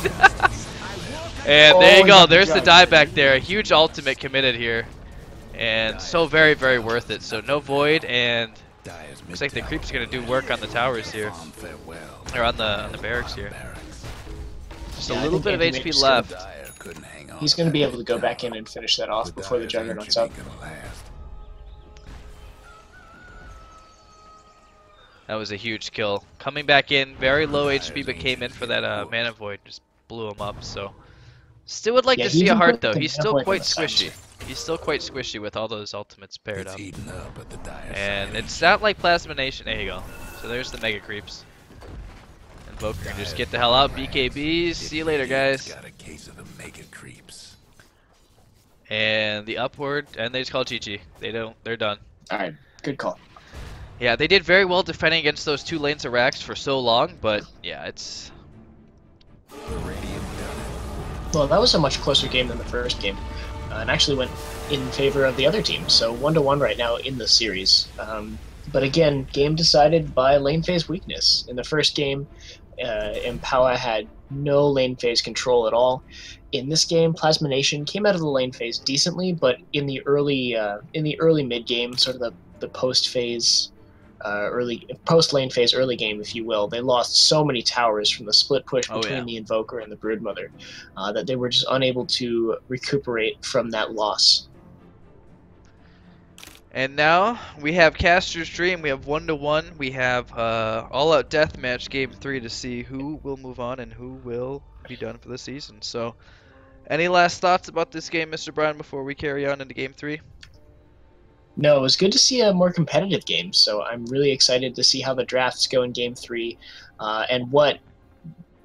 [SPEAKER 1] And there you go. There's the dieback there. A huge ultimate committed here. And so very, very worth it. So no Void, and looks like the creep's going to do work on the towers here. Or on the barracks here. Just a little bit of HP left.
[SPEAKER 3] He's going to be able to go back in and finish that off before the Juggernaut's up.
[SPEAKER 1] That was a huge kill. Coming back in, very low HP, but came in for that Mana Void. Just blew him up, so. Still would like to see a heart, though. He's still quite squishy. He's still quite squishy with all those ultimates paired up. And it's not like Plasma Nation. There you go. So there's the Mega Creeps. Invoker can just get the hell out. BKBs. See you later, guys. And the upward, and they just call GG. They're done.
[SPEAKER 3] Alright, good call.
[SPEAKER 1] Yeah, they did very well defending against those 2 lanes of racks for so long, but yeah, it's...
[SPEAKER 2] The Radiant done it.
[SPEAKER 3] Well, that was a much closer game than the first game, and actually went in favor of the other team. So 1-1 right now in the series. But again, game decided by lane phase weakness. In the first game, EMPOW4 had no lane phase control at all. In this game, Plasma Nation came out of the lane phase decently, but in the early mid game, sort of the post phase, early post lane phase early game, if you will, they lost so many towers from the split push
[SPEAKER 1] Oh,
[SPEAKER 3] between
[SPEAKER 1] yeah.
[SPEAKER 3] the Invoker and the Broodmother that they were just unable to recuperate from that loss.
[SPEAKER 1] And now we have Caster's Dream. We have 1-1. We have all-out deathmatch game 3 to see who will move on and who will be done for the season. So, any last thoughts about this game, Mr. Brown, before we carry on into game 3?
[SPEAKER 3] No, it was good to see a more competitive game. So I'm really excited to see how the drafts go in game 3 and what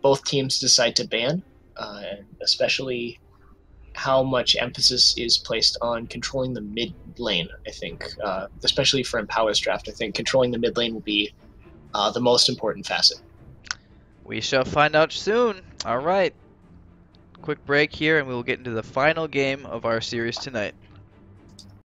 [SPEAKER 3] both teams decide to ban, and especially how much emphasis is placed on controlling the mid lane. I think, especially for EMPOW4's draft, I think controlling the mid lane will be the most important facet.
[SPEAKER 1] We shall find out soon. All right. Quick break here, and we will get into the final game of our series tonight.